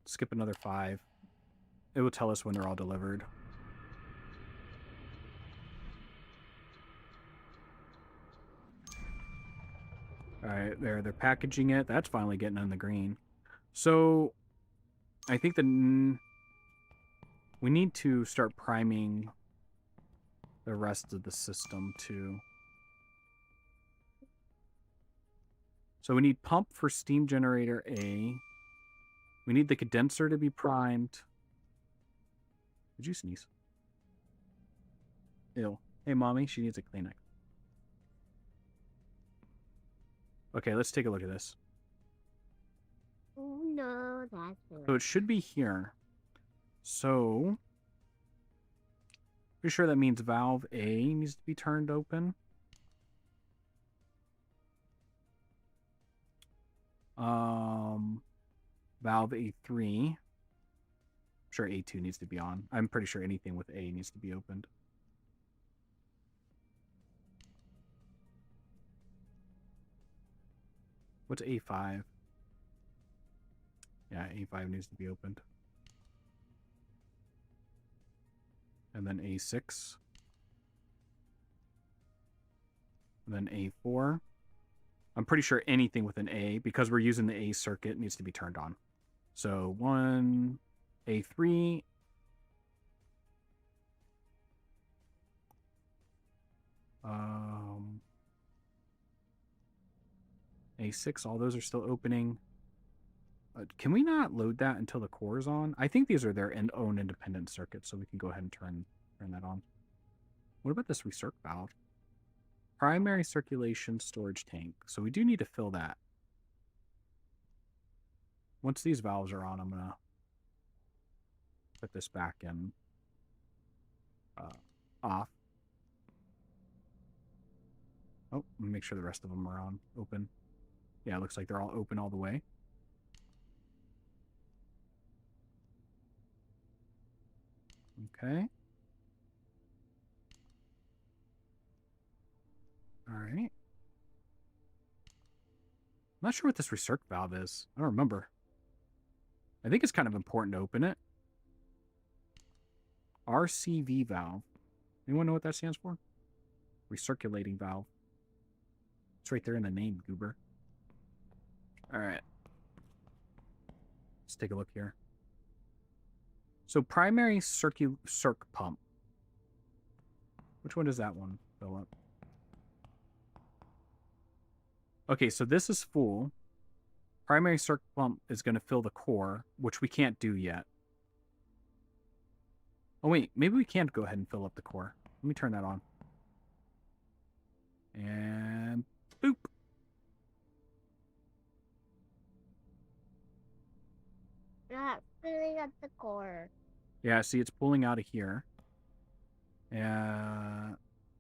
Skip another 5. It will tell us when they're all delivered. All right, they're packaging it. That's finally getting in the green. So I think we need to start priming the rest of the system too. So we need pump for steam generator A. We need the condenser to be primed. Did you sneeze? Ew. Hey, mommy, she needs a Kleenex. Okay, let's take a look at this. oh no, that's So it should be here. So, pretty sure that means valve A needs to be turned open. Valve A3. I'm sure A2 needs to be on. I'm pretty sure anything with A needs to be opened. What's A5? Yeah, A5 needs to be opened. And then A6. And then A4. I'm pretty sure anything with an A, because we're using the A circuit, needs to be turned on. So 1, A3. A6, all those are still opening. Can we not load that until the core is on? I think these are their own independent circuits, so we can go ahead and turn that on. What about this recirc valve? Primary circulation storage tank. So we do need to fill that. Once these valves are on, I'm going to put this back in off. Oh, let me make sure the rest of them are on open. Yeah, it looks like they're all open all the way. Okay. All right. I'm not sure what this recirc valve is. I don't remember. I think it's kind of important to open it. RCV valve. Anyone know what that stands for? Recirculating valve. It's right there in the name, goober. All right. Let's take a look here. So primary circ pump. Which one does that one fill up? Okay, so this is full. Primary circ pump is going to fill the core, which we can't do yet. Oh, wait. Maybe we can go ahead and fill up the core. Let me turn that on. And boop. Not filling up the core. Yeah, see, it's pulling out of here.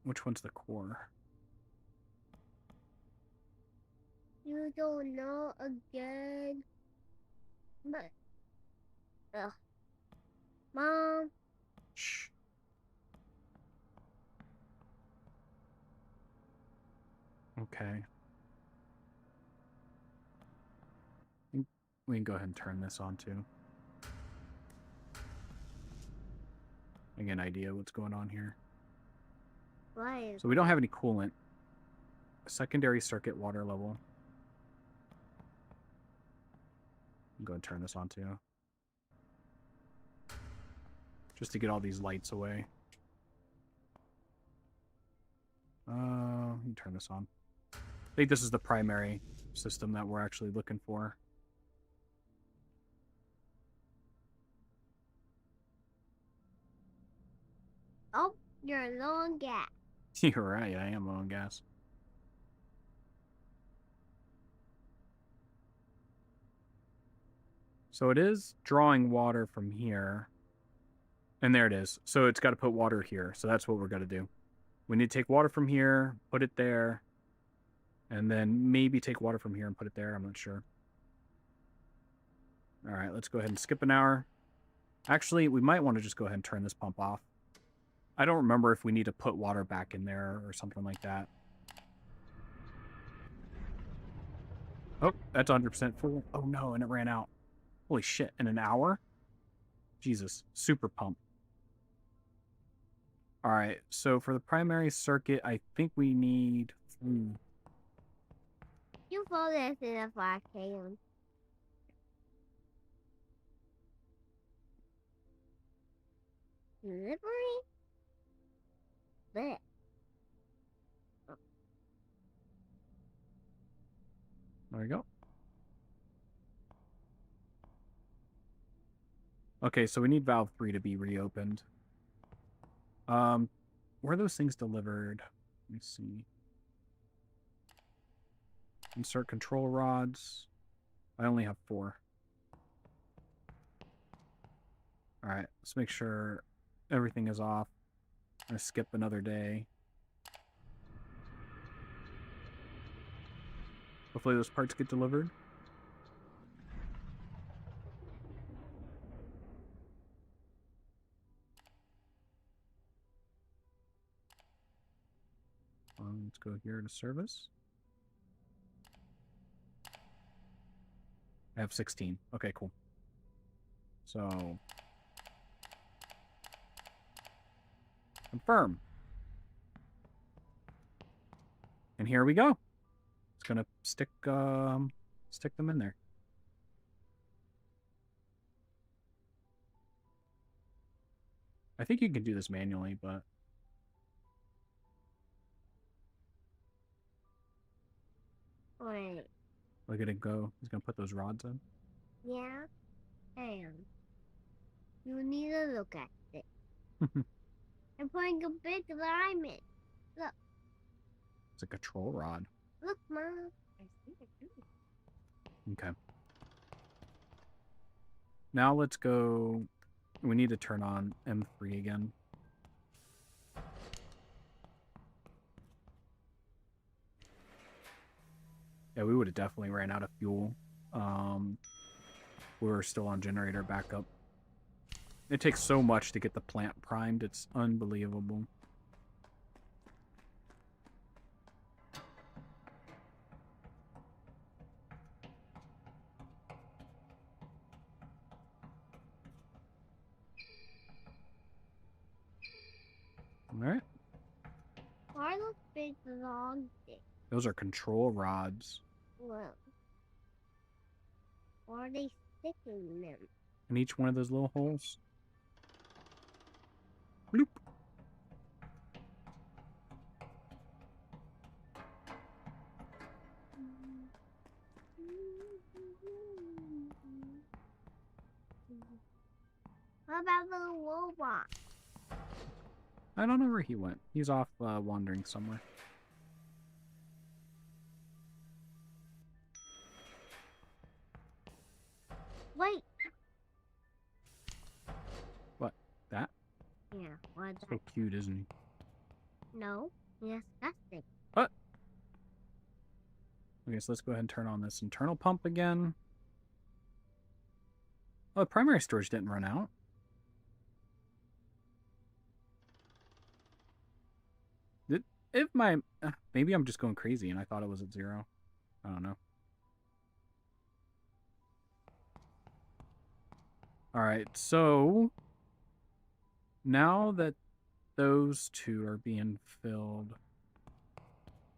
Which one's the core? You don't know again. But, Mom, Shh. Okay. We can go ahead and turn this on too. I get an idea what's going on here. why? So we don't have any coolant. Secondary circuit water level. I'm going to turn this on too. Just to get all these lights away. Let me turn this on. I think this is the primary system that we're actually looking for. Oh, you're low on gas. You're right, I am low on gas. So it is drawing water from here. And there it is. So it's got to put water here. So that's what we're going to do. We need to take water from here, put it there, and then maybe take water from here and put it there. I'm not sure. All right, let's go ahead and skip an hour. Actually, we might want to just go ahead and turn this pump off. I don't remember if we need to put water back in there or something like that. Oh, that's 100% full. Oh no, and it ran out. Holy shit, in an hour? Jesus, super pump. All right, so for the primary circuit, I think we need... You fold this in a 5K. Delivery? Blech. There we go. Okay, so we need valve 3 to be reopened. Where are those things delivered? Let me see. Insert control rods. I only have 4. All right, let's make sure everything is off. I'm gonna skip another day. Hopefully those parts get delivered. Let's go here to service. I have 16. Okay, cool. So confirm. And here we go. It's gonna stick them in there. I think you can do this manually, but gonna go. He's gonna put those rods in. Yeah, and you need to look at it. I'm putting a big lime in. It's a control rod. Look, Mom. I see it too. Okay. Now let's go. We need to turn on M3 again. Yeah, we would have definitely ran out of fuel. We were still on generator backup. It takes so much to get the plant primed. It's unbelievable. All right. Why those big long things? Those are control rods. Well, why are they sticking them? In each one of those little holes. Bloop. How about the robot? I don't know where he went. He's off wandering somewhere. Wait. What? That? Yeah, what's So that? cute, isn't he? No, yes, that's it. Okay, so let's go ahead and turn on this internal pump again. Oh, the primary storage didn't run out. If my... maybe I'm just going crazy and I thought it was at 0. I don't know. Alright, so... now that those two are being filled,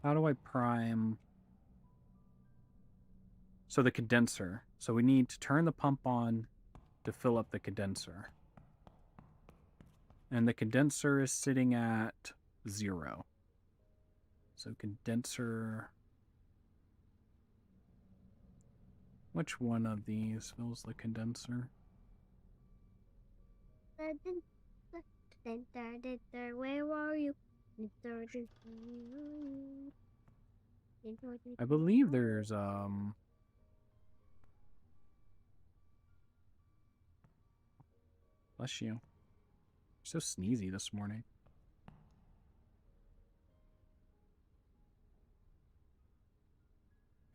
how do I prime... So the condenser. So we need to turn the pump on to fill up the condenser. And the condenser is sitting at 0. So condenser... which one of these fills the condenser? Where are you? I believe there's bless you. You're so sneezy this morning.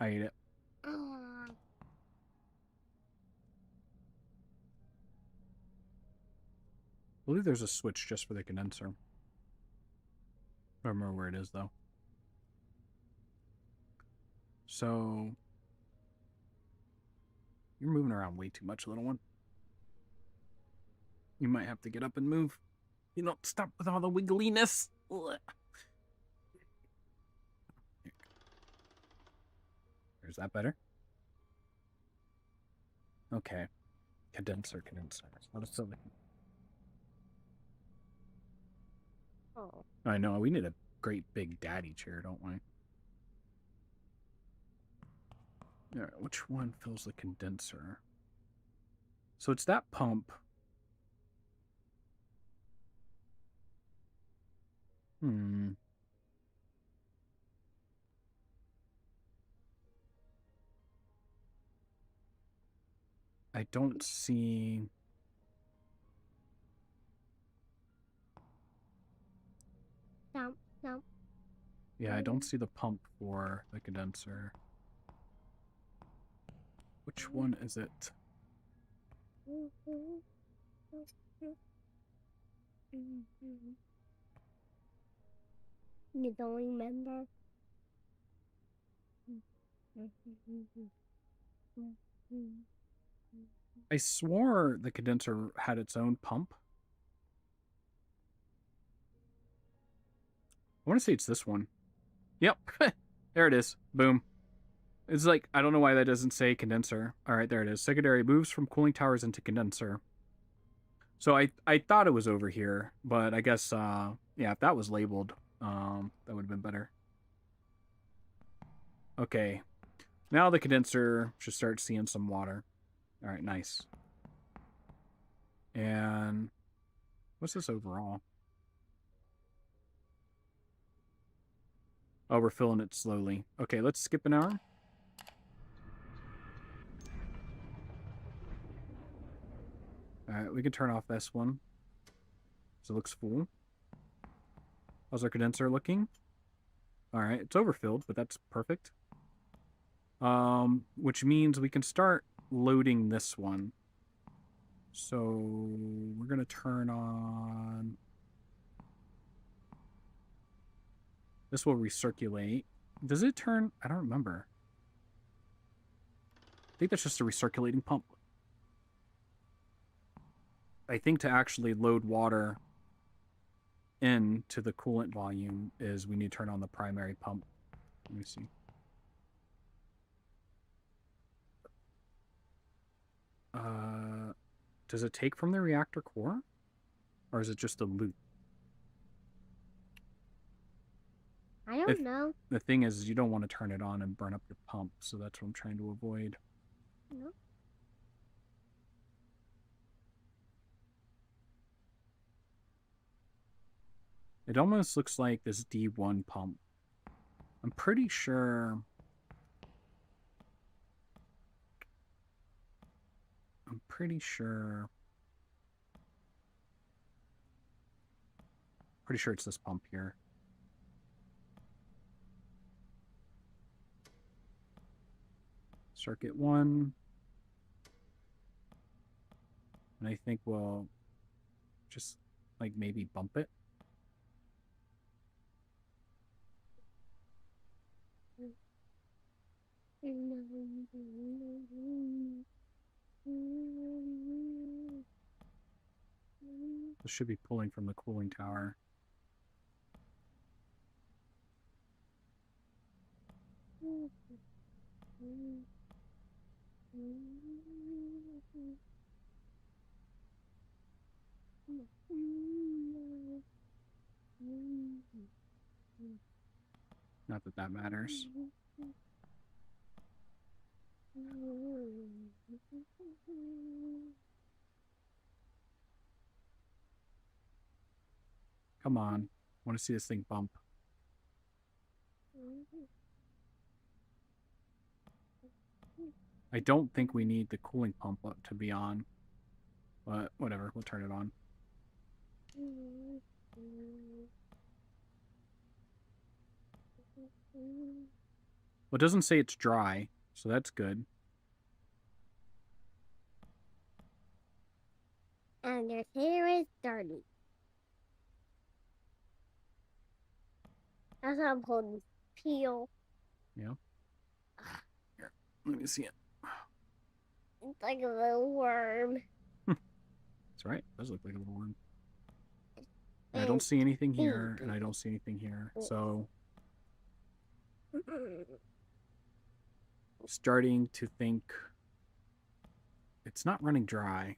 I ate it. I believe there's a switch just for the condenser. I don't remember where it is though. So you're moving around way too much, little one. You might have to get up and move. You don't stop with all the wiggliness. Ugh. Is that better? Okay. Condenser. What is something? Oh. I know, we need a great big daddy chair, don't we? Alright, which one fills the condenser? So it's that pump. I don't see... No. Yeah, I don't see the pump for the condenser. Which one is it? You don't remember? I swore the condenser had its own pump. I want to say it's this one. Yep. There it is. Boom. It's like, I don't know why that doesn't say condenser. All right, there it is. Secondary moves from cooling towers into condenser. So I thought it was over here, but I guess, yeah, if that was labeled, that would have been better. Okay. Now the condenser should start seeing some water. All right, nice. And what's this overall? Oh, we're filling it slowly. Okay, let's skip an hour. All right, we can turn off this one. So it looks full. How's our condenser looking? All right, it's overfilled, but that's perfect. Which means we can start loading this one. So we're gonna turn on. This will recirculate. Does it turn? I don't remember. I think that's just a recirculating pump. I think to actually load water into the coolant volume is we need to turn on the primary pump. Let me see. Does it take from the reactor core? Or is it just a loop? I don't know. The thing is, you don't want to turn it on and burn up your pump, so that's what I'm trying to avoid. No. It almost looks like this D1 pump. I'm pretty sure... Pretty sure it's this pump here. Circuit 1. And I think we'll just, like, maybe bump it. This should be pulling from the cooling tower. Not that that matters. Come on. I want to see this thing bump. I don't think we need the cooling pump up to be on. But whatever, we'll turn it on. Well, it doesn't say it's dry, so that's good. And their hair is dirty. That's how I'm holding peel. Yeah. Here, let me see it. It's like a little worm. That's right. It does look like a little worm. I don't see anything here, and I don't see anything here. So, starting to think it's not running dry.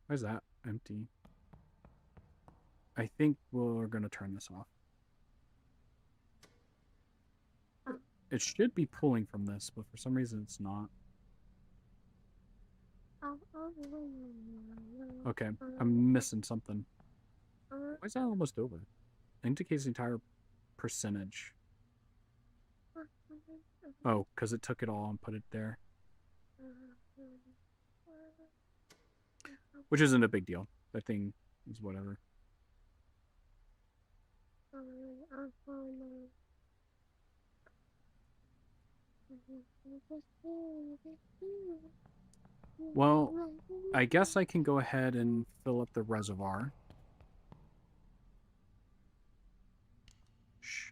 Why is that empty? I think we're going to turn this off. It should be pulling from this, but for some reason it's not. Okay, I'm missing something. Why is that almost over? Indicates the entire percentage. Oh, because it took it all and put it there. Which isn't a big deal. That thing is whatever. Well, I guess I can go ahead and fill up the reservoir. Shh.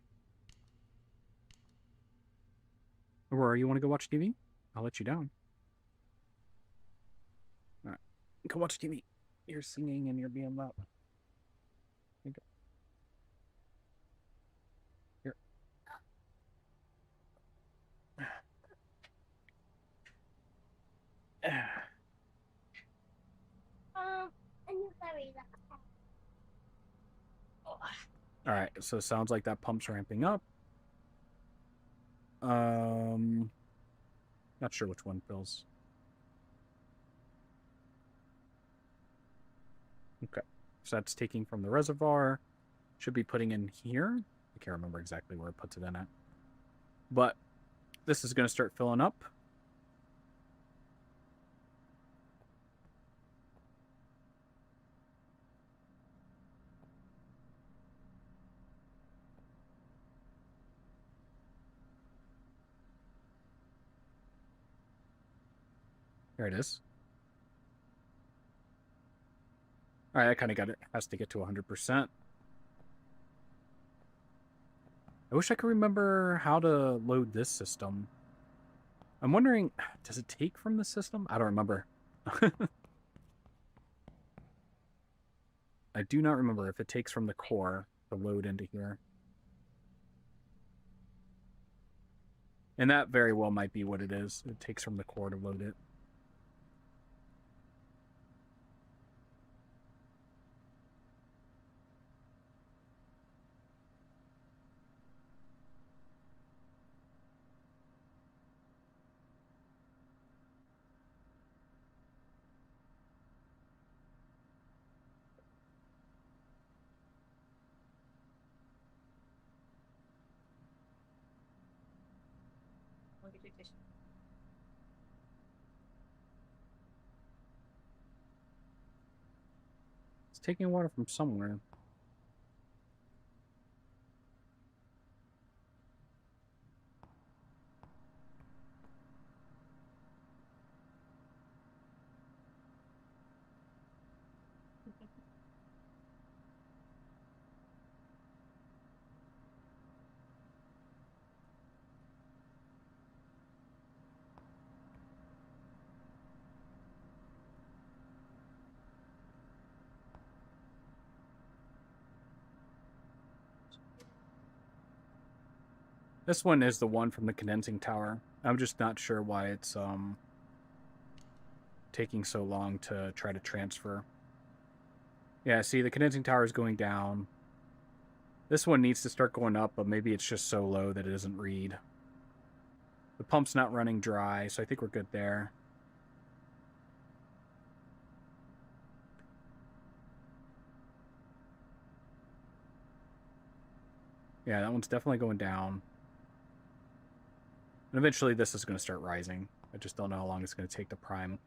Aurora, you want to go watch TV? I'll let you down. All right. Go watch TV. You're singing and you're being loud. Here you go. Here. And you carry that. so it sounds like that pump's ramping up. Not sure which one fills. Okay, so that's taking from the reservoir. Should be putting in here. I can't remember exactly where it puts it in at. But this is going to start filling up. There it is. All right, I kind of got it. Has to get to 100%. I wish I could remember how to load this system. I'm wondering, does it take from the system? I don't remember. I do not remember if it takes from the core to load into here. And that very well might be what it is. It takes from the core to load it. I'll get you tissue. It's taking water from somewhere. This one is the one from the condensing tower. I'm just not sure why it's taking so long to try to transfer. Yeah, see, the condensing tower is going down. This one needs to start going up, but maybe it's just so low that it doesn't read. The pump's not running dry, so I think we're good there. Yeah, that one's definitely going down. And eventually this is going to start rising. I just don't know how long it's going to take to prime.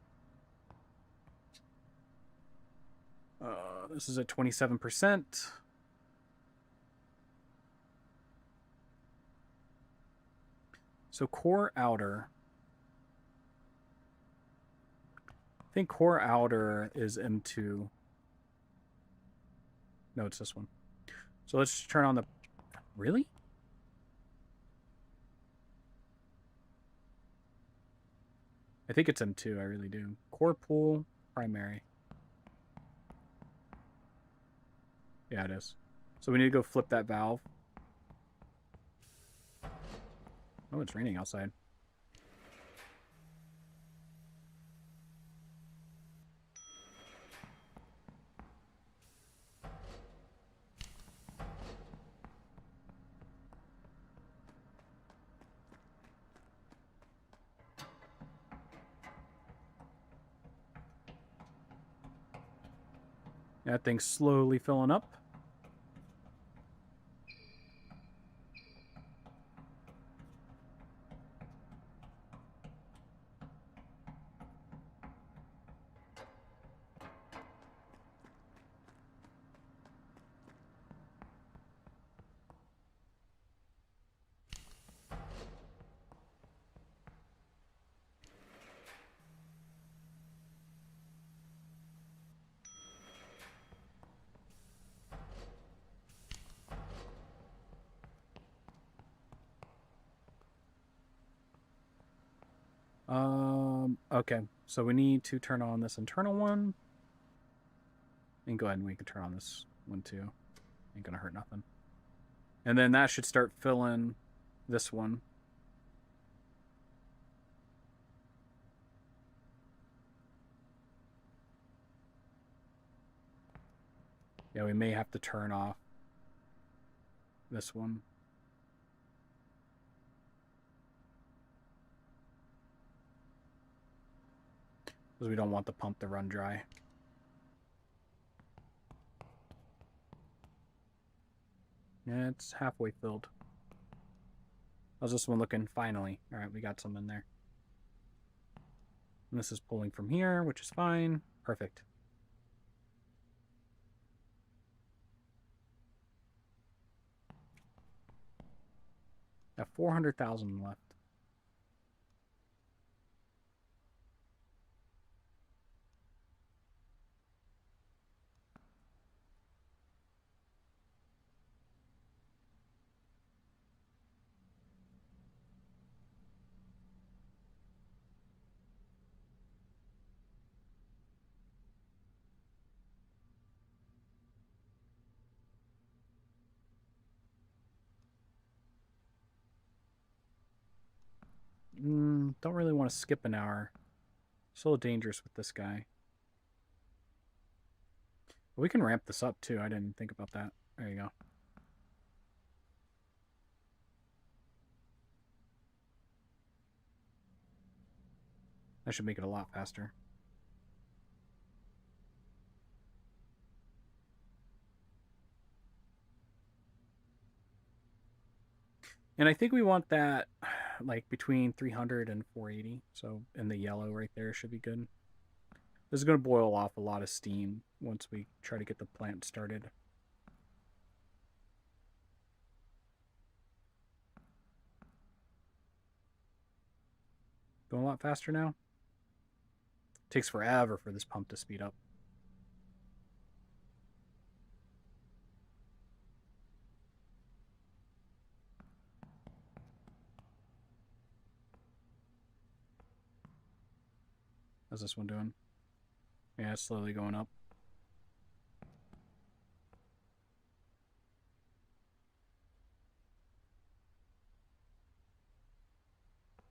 This is at 27%. So core outer. I think core outer is M2. No, it's this one. So let's turn on the... Really? I think it's M2, I really do. Core pool, primary. Yeah, it is. So we need to go flip that valve. Oh, it's raining outside. That thing's slowly filling up. Okay, so we need to turn on this internal one. And go ahead and we can turn on this one too. Ain't gonna hurt nothing. And then that should start filling this one. Yeah, we may have to turn off. this one. Because we don't want the pump to run dry. Yeah, it's halfway filled. How's this one looking? Finally. Alright, we got some in there. And this is pulling from here, which is fine. Perfect. Got 400,000 left. Don't really want to skip an hour. It's a little dangerous with this guy. We can ramp this up too. I didn't think about that. There you go. That should make it a lot faster. And I think we want that like between 300 and 480. So in the yellow right there should be good. This is going to boil off a lot of steam once we try to get the plant started. Going a lot faster now. Takes forever for this pump to speed up. How's this one doing? Yeah, it's slowly going up.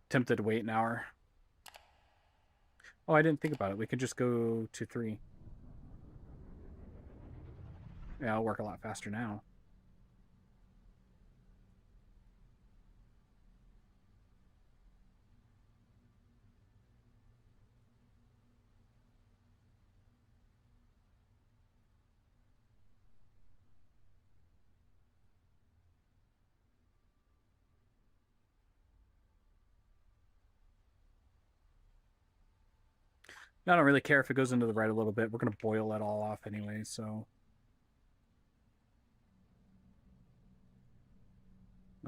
Tempted to wait an hour. Oh, I didn't think about it. We could just go to 3. Yeah, it'll work a lot faster now. I don't really care if it goes into the right a little bit. We're going to boil it all off anyway, so...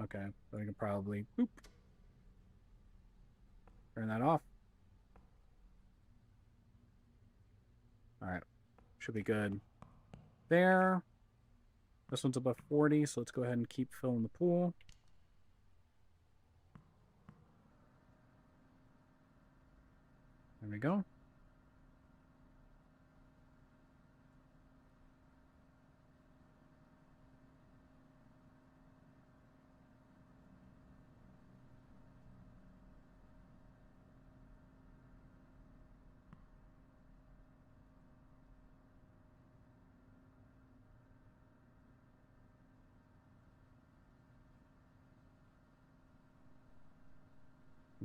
Okay, so we can probably... Boop. Turn that off. Alright. Should be good. There. This one's above 40, so let's go ahead and keep filling the pool. There we go.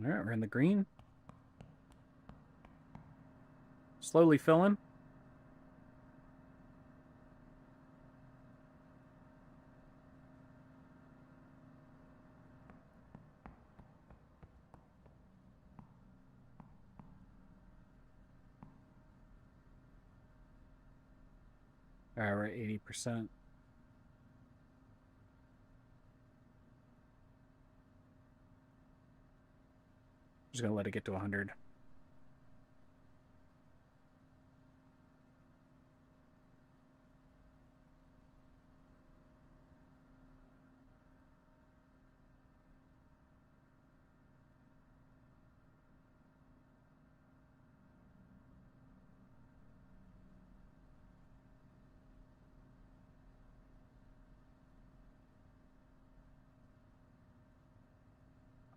Alright, we're in the green. Slowly filling. Alright, we're at 80%. Just gonna let it get to 100.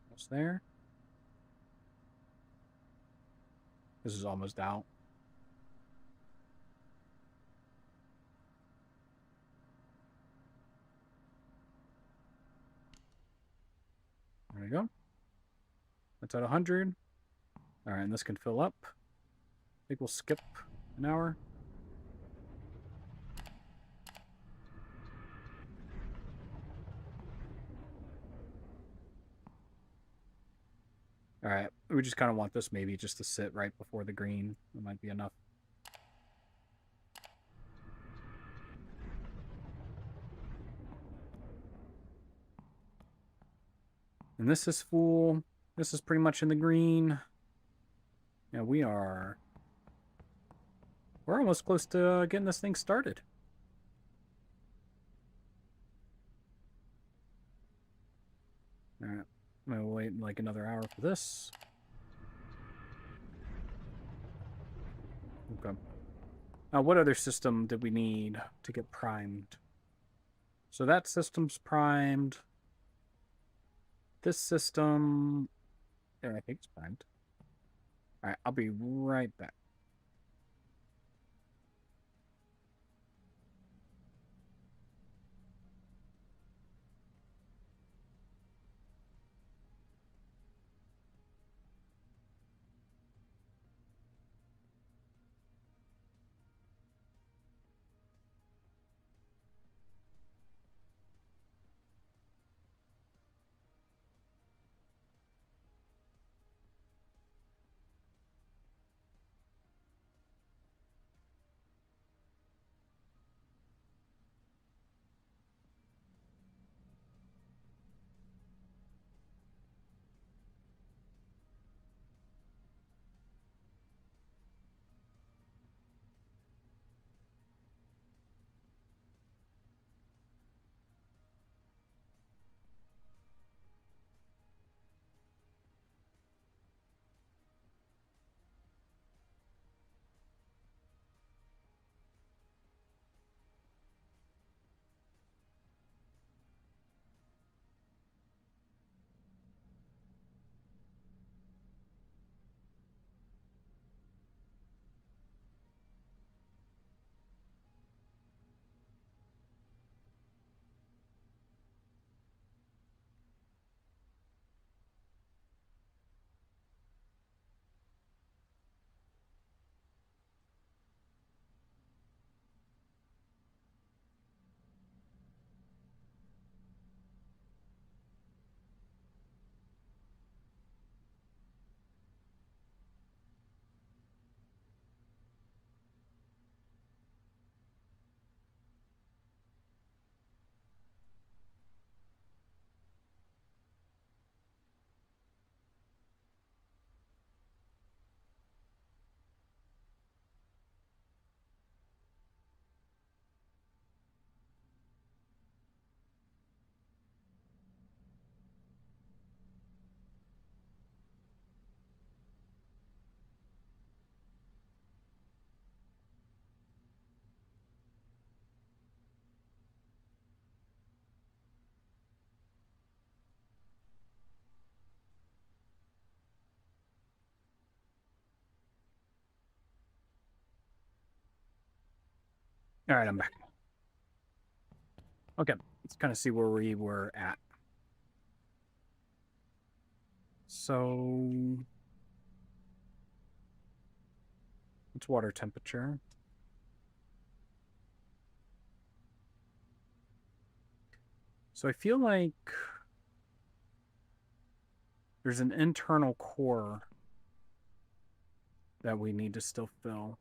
Almost there. This is almost out. There we go. That's at 100. All right, and this can fill up. I think we'll skip an hour. All right, we just kind of want this maybe just to sit right before the green. That might be enough. And this is full. This is pretty much in the green. Yeah, we're almost close to getting this thing started. All right, I'm gonna wait like another hour for this. Okay. Now, what other system did we need to get primed? So that system's primed. This system, yeah, I think it's primed. All right, I'll be right back. All right, I'm back. Okay, let's kind of see where we were at. So, it's water temperature. So I feel like there's an internal core that we need to still fill.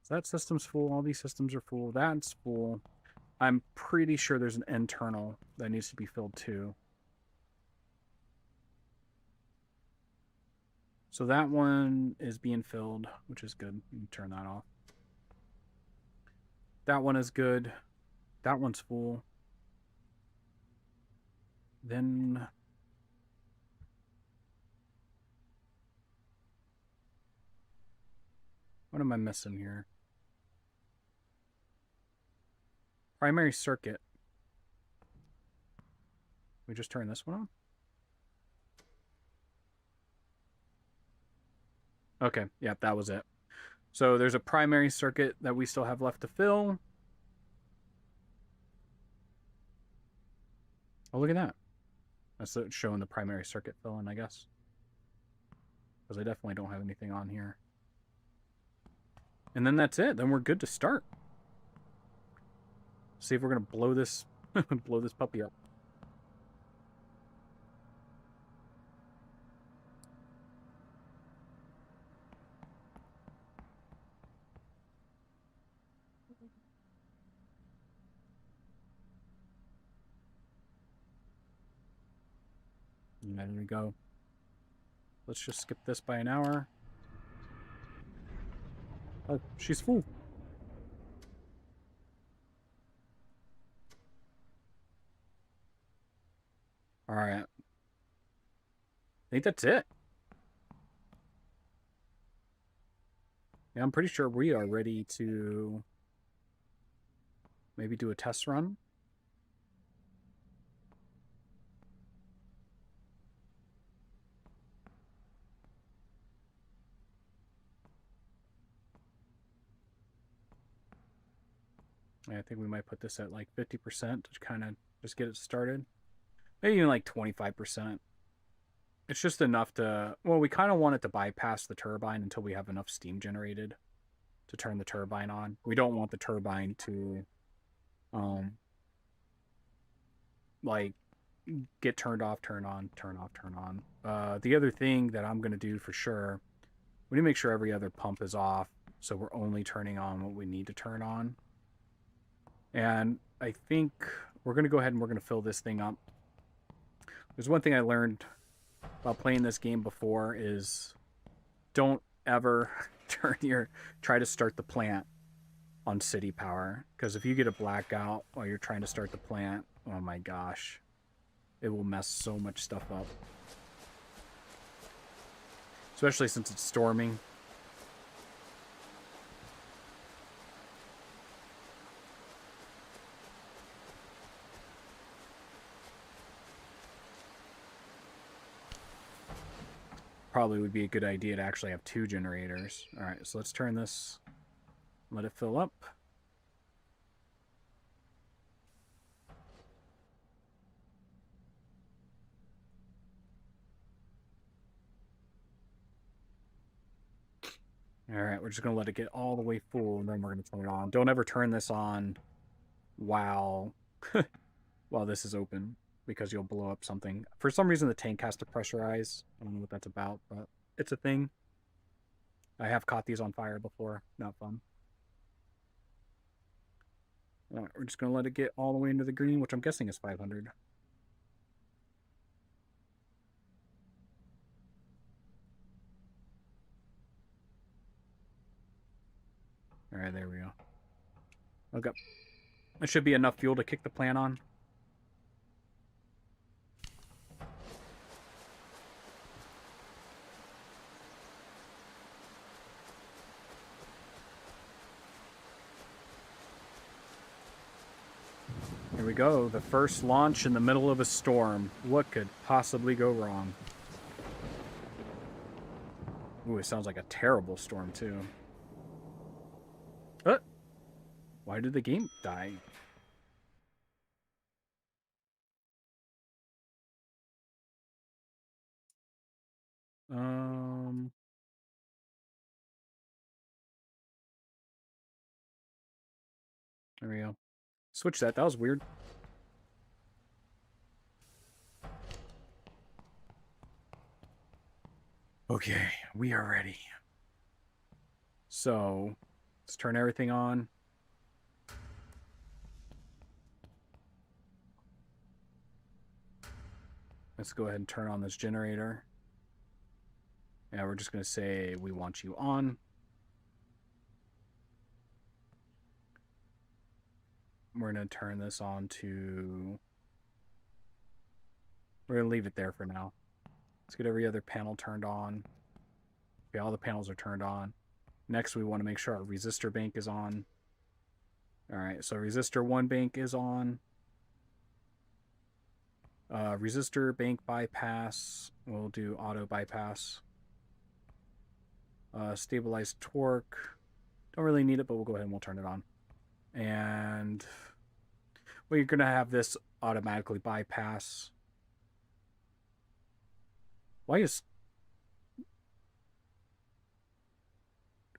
So that system's full. All these systems are full. That's full. I'm pretty sure there's an internal that needs to be filled too. So that one is being filled, which is good. You can turn that off. That one is good. That one's full. Then what am I missing here? Primary circuit. We just turn this one on? Okay, yeah, that was it. So there's a primary circuit that we still have left to fill. Oh, look at that. That's showing the primary circuit fill in, I guess. Because I definitely don't have anything on here. And then that's it. Then we're good to start. See if we're gonna blow this blow this puppy up. And there we go. Let's just skip this by an hour. Oh, she's full. All right. I think that's it. Yeah, I'm pretty sure we are ready to maybe do a test run. I think we might put this at like 50% to kind of just get it started. Maybe even like 25%. It's just enough to... Well, we kind of want it to bypass the turbine until we have enough steam generated to turn the turbine on. We don't want the turbine to, like, get turned off, turn on, turn off, turn on. The other thing that I'm going to do for sure, we need to make sure every other pump is off, so we're only turning on what we need to turn on. And I think we're going to go ahead and we're going to fill this thing up. There's one thing I learned about playing this game before is don't ever try to start the plant on city power, because if you get a blackout while you're trying to start the plant, oh my gosh, it will mess so much stuff up, especially since it's storming. Probably would be a good idea to actually have 2 generators. All right, so let's turn this, let it fill up. All right, we're just going to let it get all the way full, and then we're going to turn it on. Don't ever turn this on while, while this is open, because you'll blow up something. For some reason, the tank has to pressurize. I don't know what that's about, but it's a thing. I have caught these on fire before. Not fun. All right, we're just going to let it get all the way into the green, which I'm guessing is 500. All right, there we go. Okay. That should be enough fuel to kick the plant on. Here we go, the first launch in the middle of a storm. What could possibly go wrong? Ooh, it sounds like a terrible storm, too. Why did the game die? There we go. Switch that. That was weird. Okay, we are ready. So, let's turn everything on. Let's go ahead and turn on this generator. Yeah, we're just going to say we want you on. We're going to turn this on to... We're going to leave it there for now. Let's get every other panel turned on. Okay, all the panels are turned on. Next, we want to make sure our resistor bank is on. All right, so resistor 1 bank is on. Resistor bank bypass. We'll do auto bypass. Stabilized torque. Don't really need it, but we'll go ahead and we'll turn it on. And well, you're going to have this automatically bypass. Why is...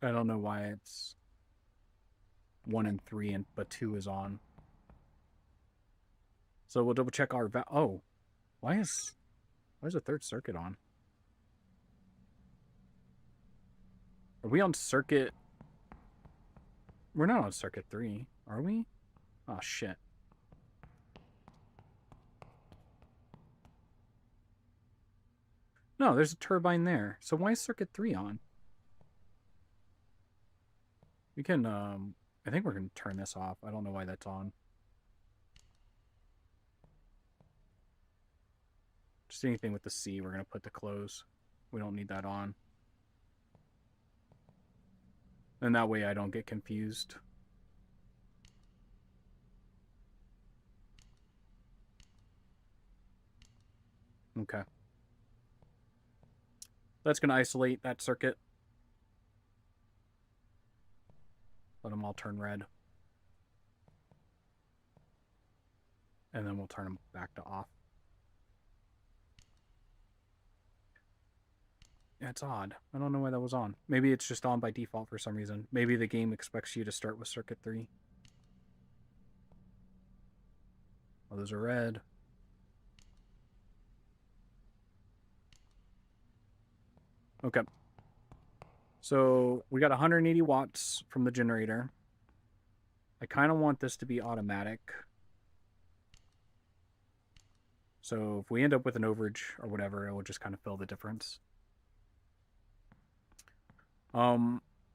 I don't know why it's 1 and 3, but 2 is on. So we'll double check our... Oh, why is the third circuit on? Are we on circuit... We're not on circuit 3, are we? Oh, shit. No, there's a turbine there. So why is circuit 3 on? We can, I think we're going to turn this off. I don't know why that's on. Just anything with the C, we're going to put to close. We don't need that on. And that way I don't get confused. Okay. That's going to isolate that circuit. Let them all turn red. And then we'll turn them back to off. Yeah, it's odd. I don't know why that was on. Maybe it's just on by default for some reason. Maybe the game expects you to start with circuit 3. Oh, those are red. Okay. So we got 180 watts from the generator. I kind of want this to be automatic. So if we end up with an overage or whatever, it will just kind of fill the difference.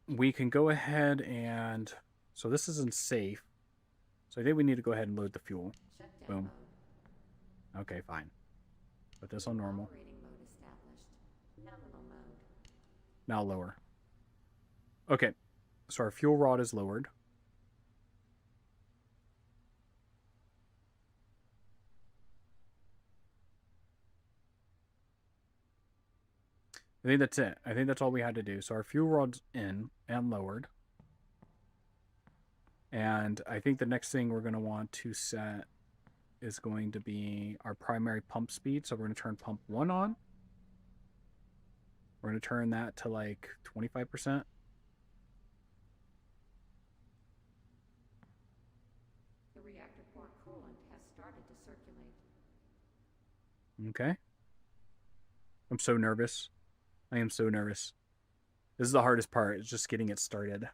We can go ahead and... So this isn't safe. So I think we need to go ahead and load the fuel. Boom. Okay, fine. Put this on normal. Now lower. Okay, so our fuel rod is lowered. I think that's it. I think that's all we had to do. So our fuel rod's in and lowered. And I think the next thing we're going to want to set is going to be our primary pump speed. So we're going to turn pump 1 on. We're going to turn that to like 25%. The reactor core coolant has started to circulate. Okay. I'm so nervous. I am so nervous. This is the hardest part, is just getting it started.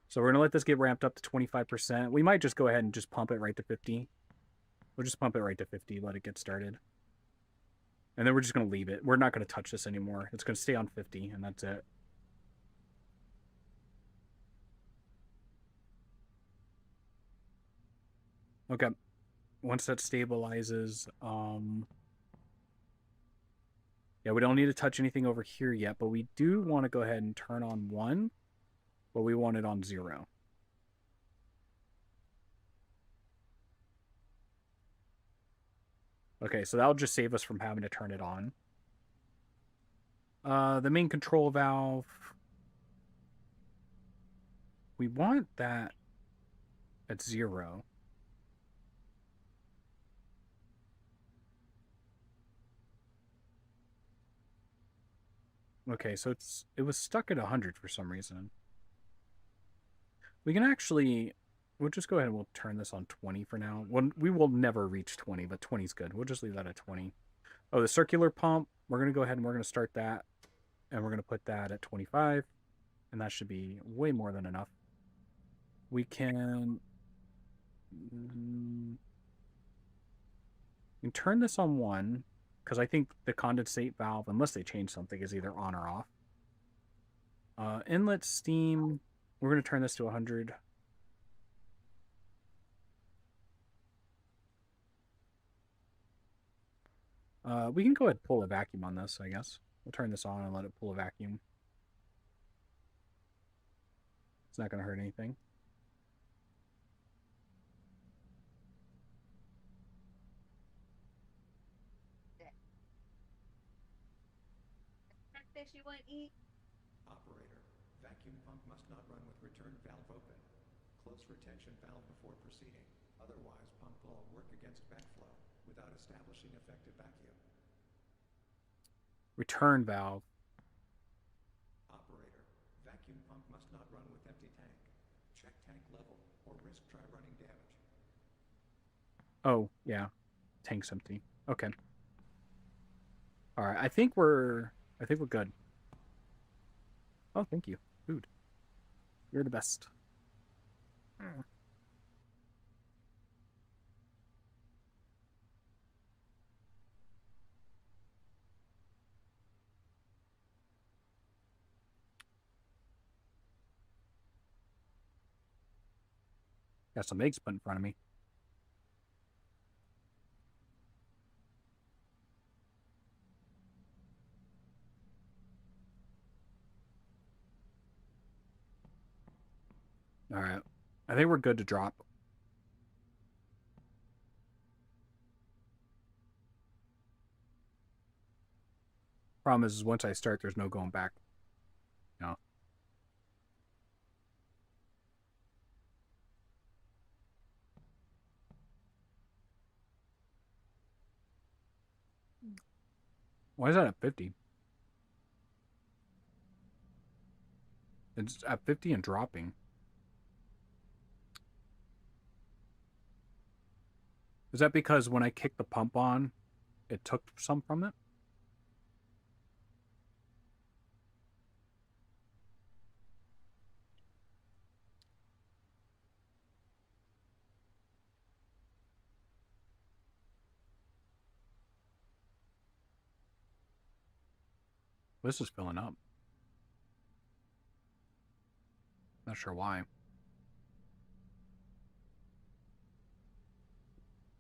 So we're going to let this get ramped up to 25%. We might just go ahead and just pump it right to 50. We'll just pump it right to 50, let it get started. And then we're just going to leave it. We're not going to touch this anymore. It's going to stay on 50, and that's it. Okay. Once that stabilizes, yeah, we don't need to touch anything over here yet, but we do want to go ahead and turn on 1, but we want it on 0. Okay, so that'll just save us from having to turn it on. The main control valve, we want that at 0. Okay, so it was stuck at 100 for some reason. We can actually... We'll just go ahead and we'll turn this on 20 for now. We will never reach 20, but 20 is good. We'll just leave that at 20. Oh, the circular pump, we're going to go ahead and we're going to start that. And we're going to put that at 25. And that should be way more than enough. We can turn this on 1. Because I think the condensate valve, unless they change something, is either on or off. Inlet steam, we're going to turn this to 100. We can go ahead and pull a vacuum on this, I guess. We'll turn this on and let it pull a vacuum. It's not going to hurt anything. Fish you want to eat? Operator, vacuum pump must not run with return valve open. Close retention valve before proceeding. Otherwise, pump will work against backflow without establishing effective vacuum. Return valve. Operator, vacuum pump must not run with empty tank. Check tank level or risk try running damage. Oh, yeah. Tank's empty. Okay. Alright, I think we're good. Oh, thank you. Food. You're the best. Got some eggs put in front of me. Alright. I think we're good to drop. Problem is once I start, there's no going back. No. Why is that at 50? It's at 50 and dropping. Is that because when I kicked the pump on, it took some from it? This is filling up. Not sure why.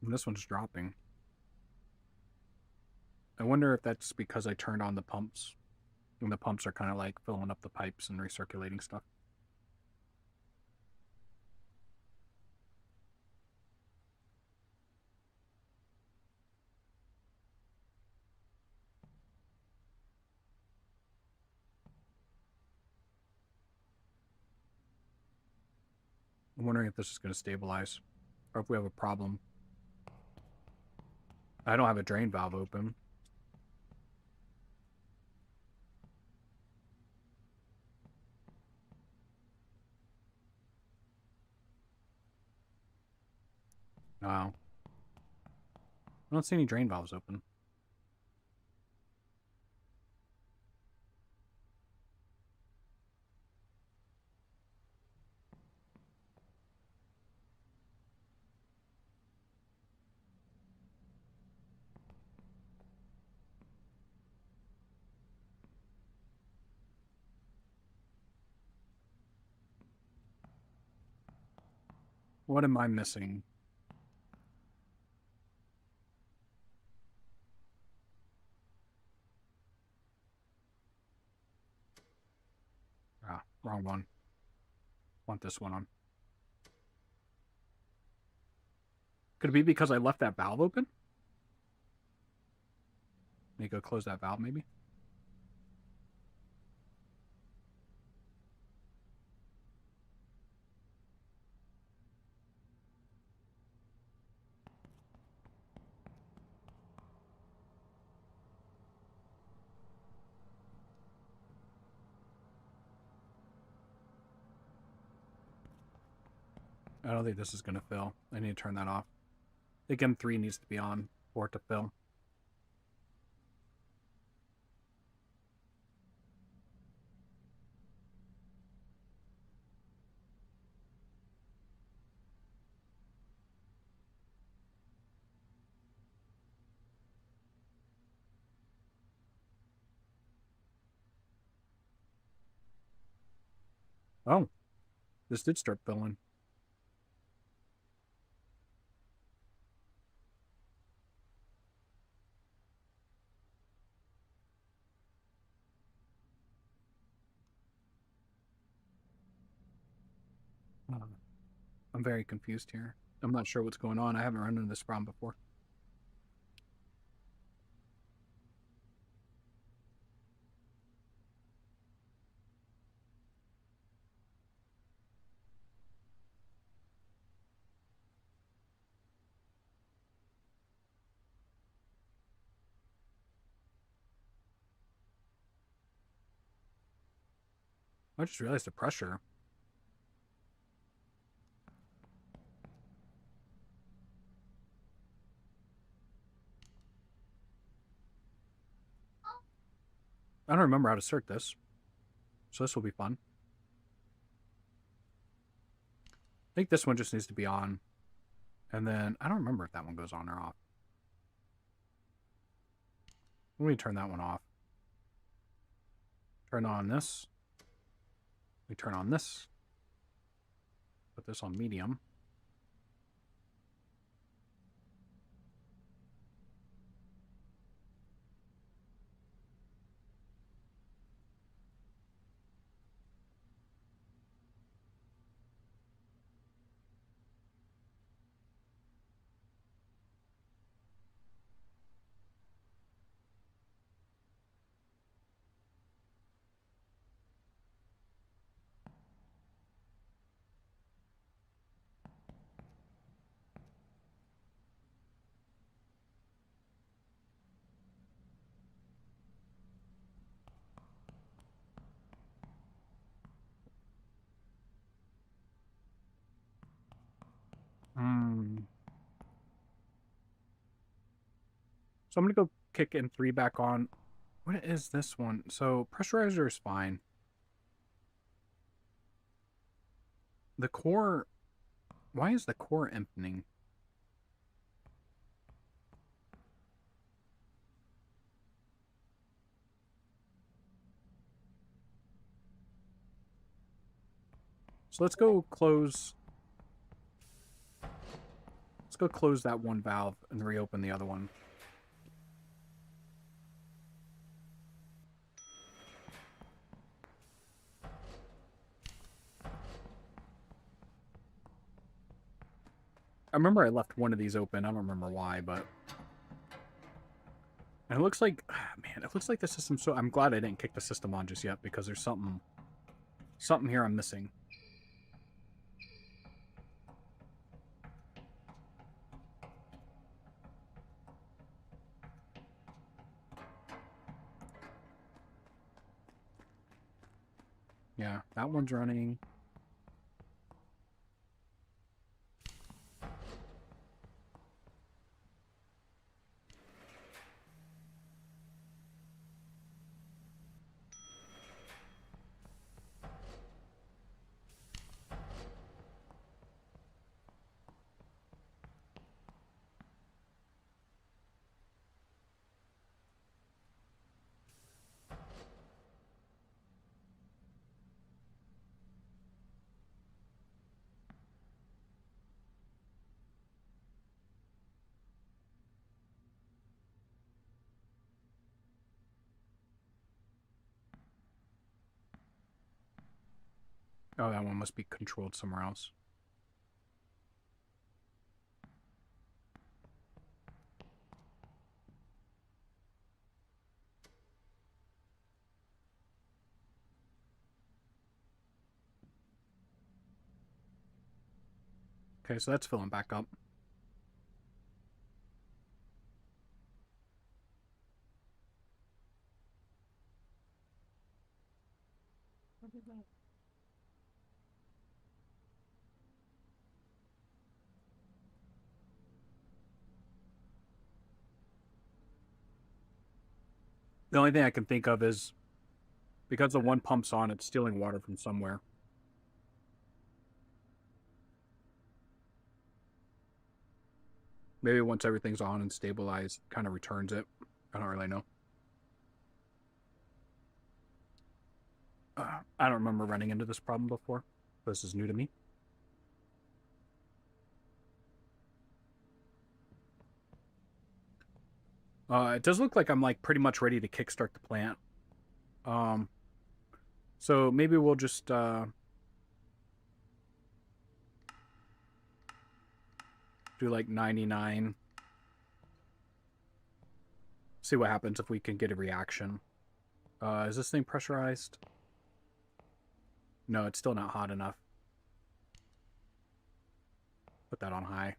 And this one's dropping. I wonder if that's because I turned on the pumps. And the pumps are kind of like filling up the pipes and recirculating stuff. I'm wondering if this is going to stabilize. Or if we have a problem. I don't have a drain valve open. Wow. I don't see any drain valves open. What am I missing? Ah, wrong one. Want this one on. Could it be because I left that valve open? Need to go close that valve, maybe? I don't think this is going to fill. I need to turn that off. I think M3 needs to be on for it to fill. Oh, this did start filling. I'm very confused here. I'm not sure what's going on. I haven't run into this problem before. I just realized the pressure. I don't remember how to start this. So this will be fun. I think this one just needs to be on. And then, I don't remember if that one goes on or off. Let me turn that one off. Turn on this. We turn on this. Put this on medium. So I'm going to go kick N3 back on. What is this one? So pressurizer is fine. The core... Why is the core emptying? So let's go close... Let's go close that one valve and reopen the other one. I remember I left one of these open. I don't remember why, but... And it looks like... Man, it looks like the system... So I'm glad I didn't kick the system on just yet, because there's something... Something here I'm missing. Yeah, that one's running. Oh, that one must be controlled somewhere else. Okay, so that's filling back up. The only thing I can think of is because the one pump's on, it's stealing water from somewhere. Maybe once everything's on and stabilized, kind of returns it. I don't really know. I don't remember running into this problem before. This is new to me. It does look like I'm like pretty much ready to kickstart the plant. So maybe we'll just do like 99. See what happens if we can get a reaction. Is this thing pressurized? No, it's still not hot enough. Put that on high.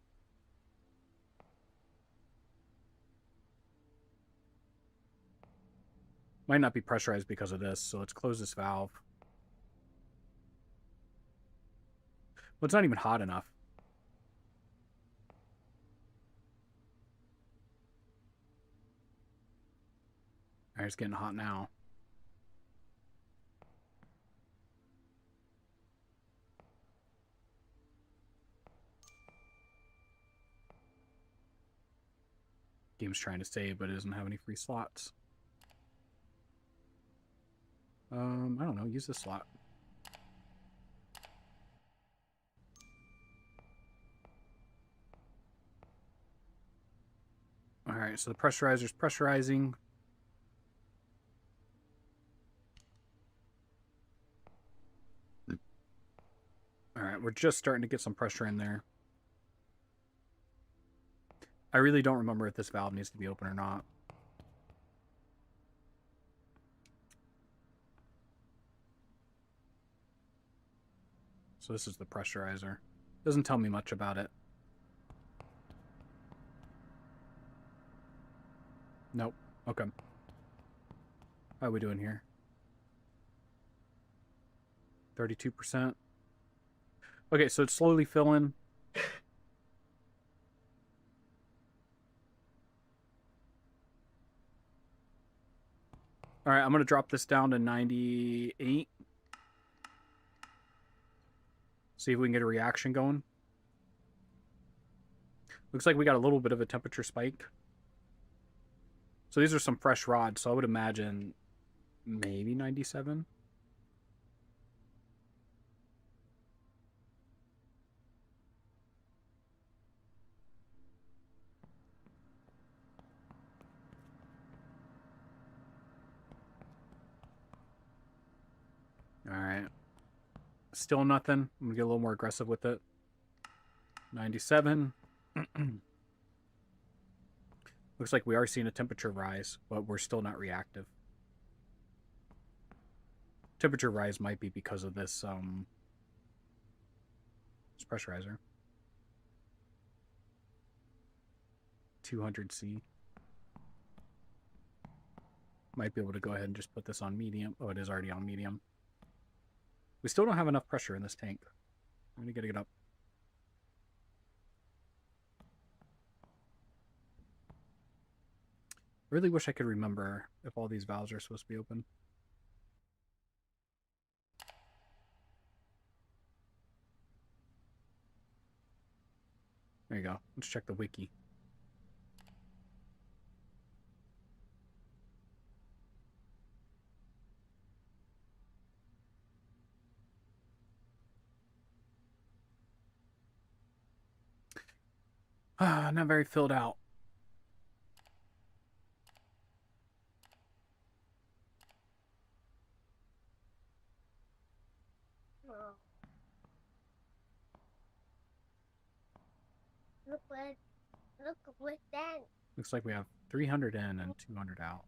Might not be pressurized because of this, so let's close this valve. Well, it's not even hot enough. Alright, it's getting hot now. Game's trying to save, but it doesn't have any free slots. I don't know. Use this slot. Alright, so the pressurizer's pressurizing. Alright, we're just starting to get some pressure in there. I really don't remember if this valve needs to be open or not. So this is the pressurizer. Doesn't tell me much about it. Nope. Okay. How are we doing here? 32%. Okay, so it's slowly filling. All right, I'm going to drop this down to 98. See if we can get a reaction going. Looks like we got a little bit of a temperature spike. So these are some fresh rods, so I would imagine maybe 97. All right. Still nothing. I'm going to get a little more aggressive with it. 97. Looks like we are seeing a temperature rise, but we're still not reactive. Temperature rise might be because of this pressurizer. 200C. Might be able to go ahead and just put this on medium. Oh, it is already on medium. We still don't have enough pressure in this tank. I'm going to get it up. I really wish I could remember if all these valves are supposed to be open. There you go. Let's check the wiki. Not very filled out. Oh. Look what that. Looks like we have 300 in and 200 out.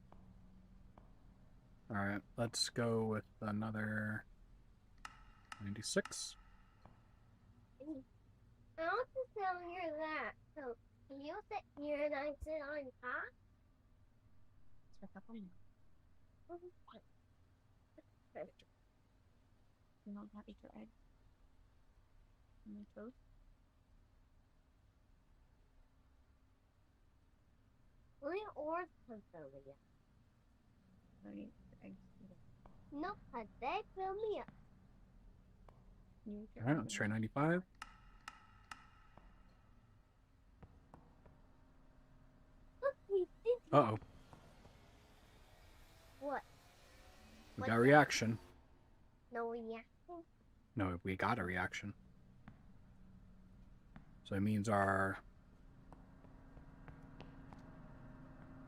All right, let's go with another 96. I want to sit near that. So can you sit here and I sit on top? It's for a couple minutes. You don't have to eat your eggs. And your toast. Only oars can fill me up. Don't eat your eggs. No, cause they fill me up. You eat your All right, eggs let's and try 95. Look, we did it. Uh-oh, What? we What got a the- reaction. No reaction? No, we got a reaction. So it means our...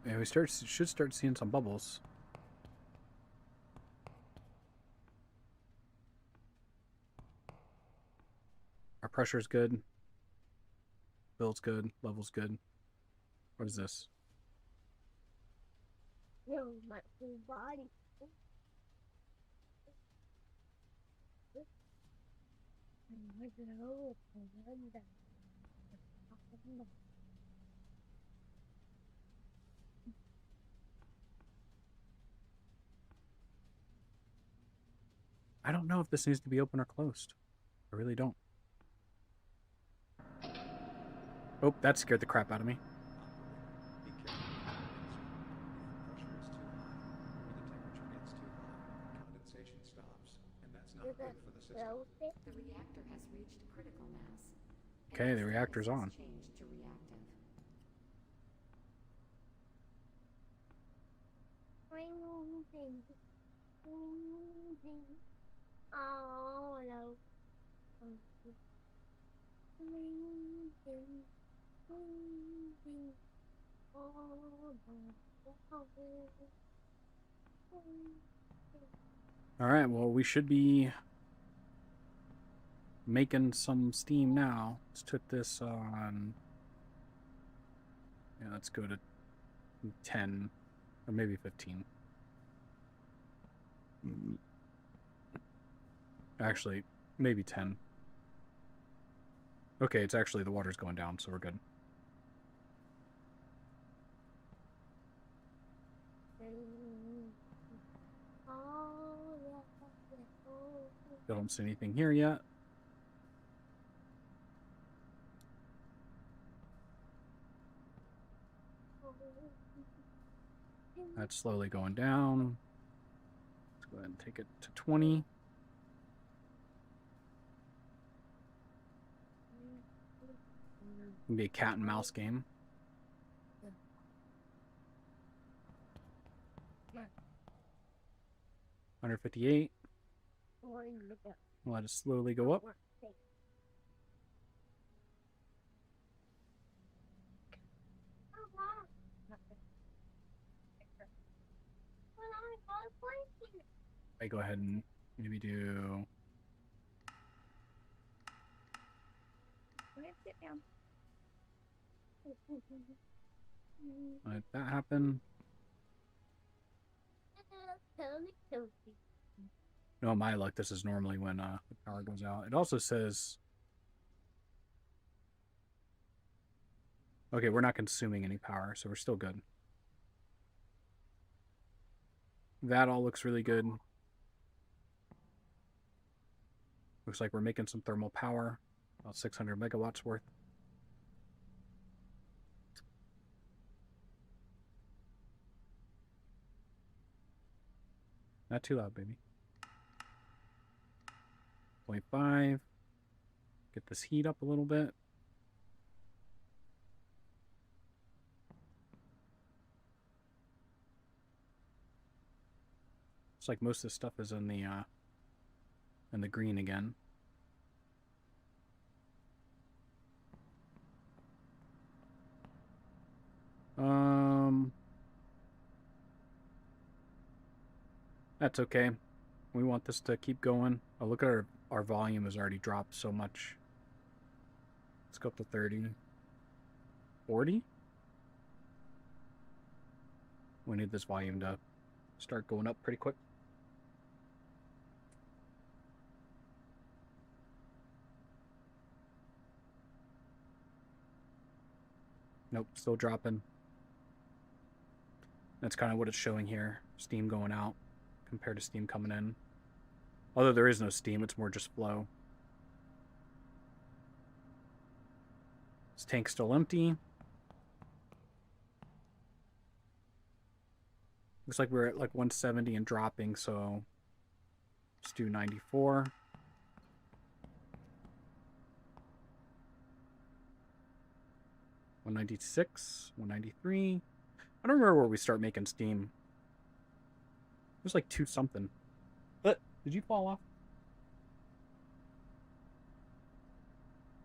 Yeah, we should start seeing some bubbles. Our pressure's good. Build's good. Level's good. What is this? No, my whole body. I don't know if this needs to be open or closed. I really don't. Oh, that scared the crap out of me. Operator, be careful with the pressure is too high or the temperature gets too high. Condensation stops, and that's not Is good it for the system. close it? The reactor has reached critical mass. and Okay, its the reactor's status on. has changed to reactive. Oh no. All right, well, we should be making some steam now. Let's put this on. Yeah, let's go to 10 or maybe 15. Actually, maybe 10. Okay, it's actually the water's going down, so we're good. Still don't see anything here yet. That's slowly going down. Let's go ahead and take it to 20. It'll be a cat and mouse game. $158. Let it slowly go up. I go ahead and maybe do. Go ahead, sit down. Let that happen. No, my luck, this is normally when the power goes out. It also says. Okay, we're not consuming any power, so we're still good. That all looks really good. Looks like we're making some thermal power, about 600 megawatts worth. Not too loud, baby. 0.5. Get this heat up a little bit. It's like most of this stuff is in the green again. That's okay. We want this to keep going. Oh, look at our volume has already dropped so much. Let's go up to 30. 40? We need this volume to start going up pretty quick. Nope, still dropping. That's kind of what it's showing here. Steam going out compared to steam coming in. Although there is no steam, it's more just flow. This tank's still empty. Looks like we're at like 170 and dropping, so let's do 94. $196, $193. I don't remember where we start making steam. It was like 2 something. But did you fall off?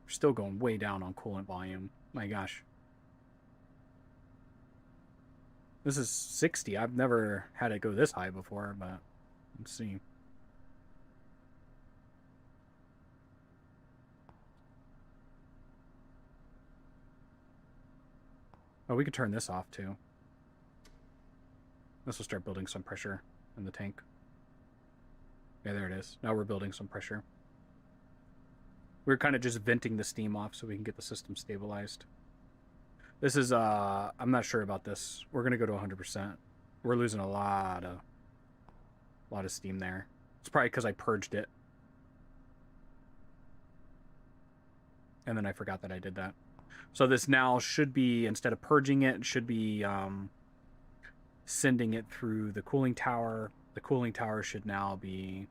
We're still going way down on coolant volume. My gosh. This is 60. I've never had it go this high before, but let's see. Oh, we could turn this off too. This will start building some pressure in the tank. Yeah, there it is. Now we're building some pressure. We're kind of just venting the steam off so we can get the system stabilized. This is, I'm not sure about this. We're going to go to 100%. We're losing a lot of steam there. It's probably because I purged it. And then I forgot that I did that. So this now should be, instead of purging it, should be sending it through the cooling tower. The cooling tower should now be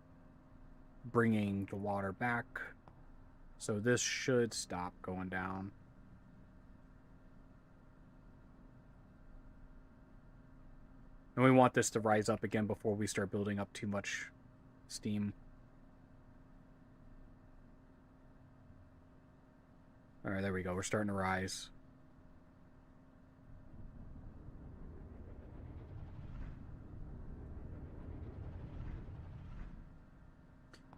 bringing the water back. So this should stop going down. And we want this to rise up again before we start building up too much steam. All right, there we go. We're starting to rise.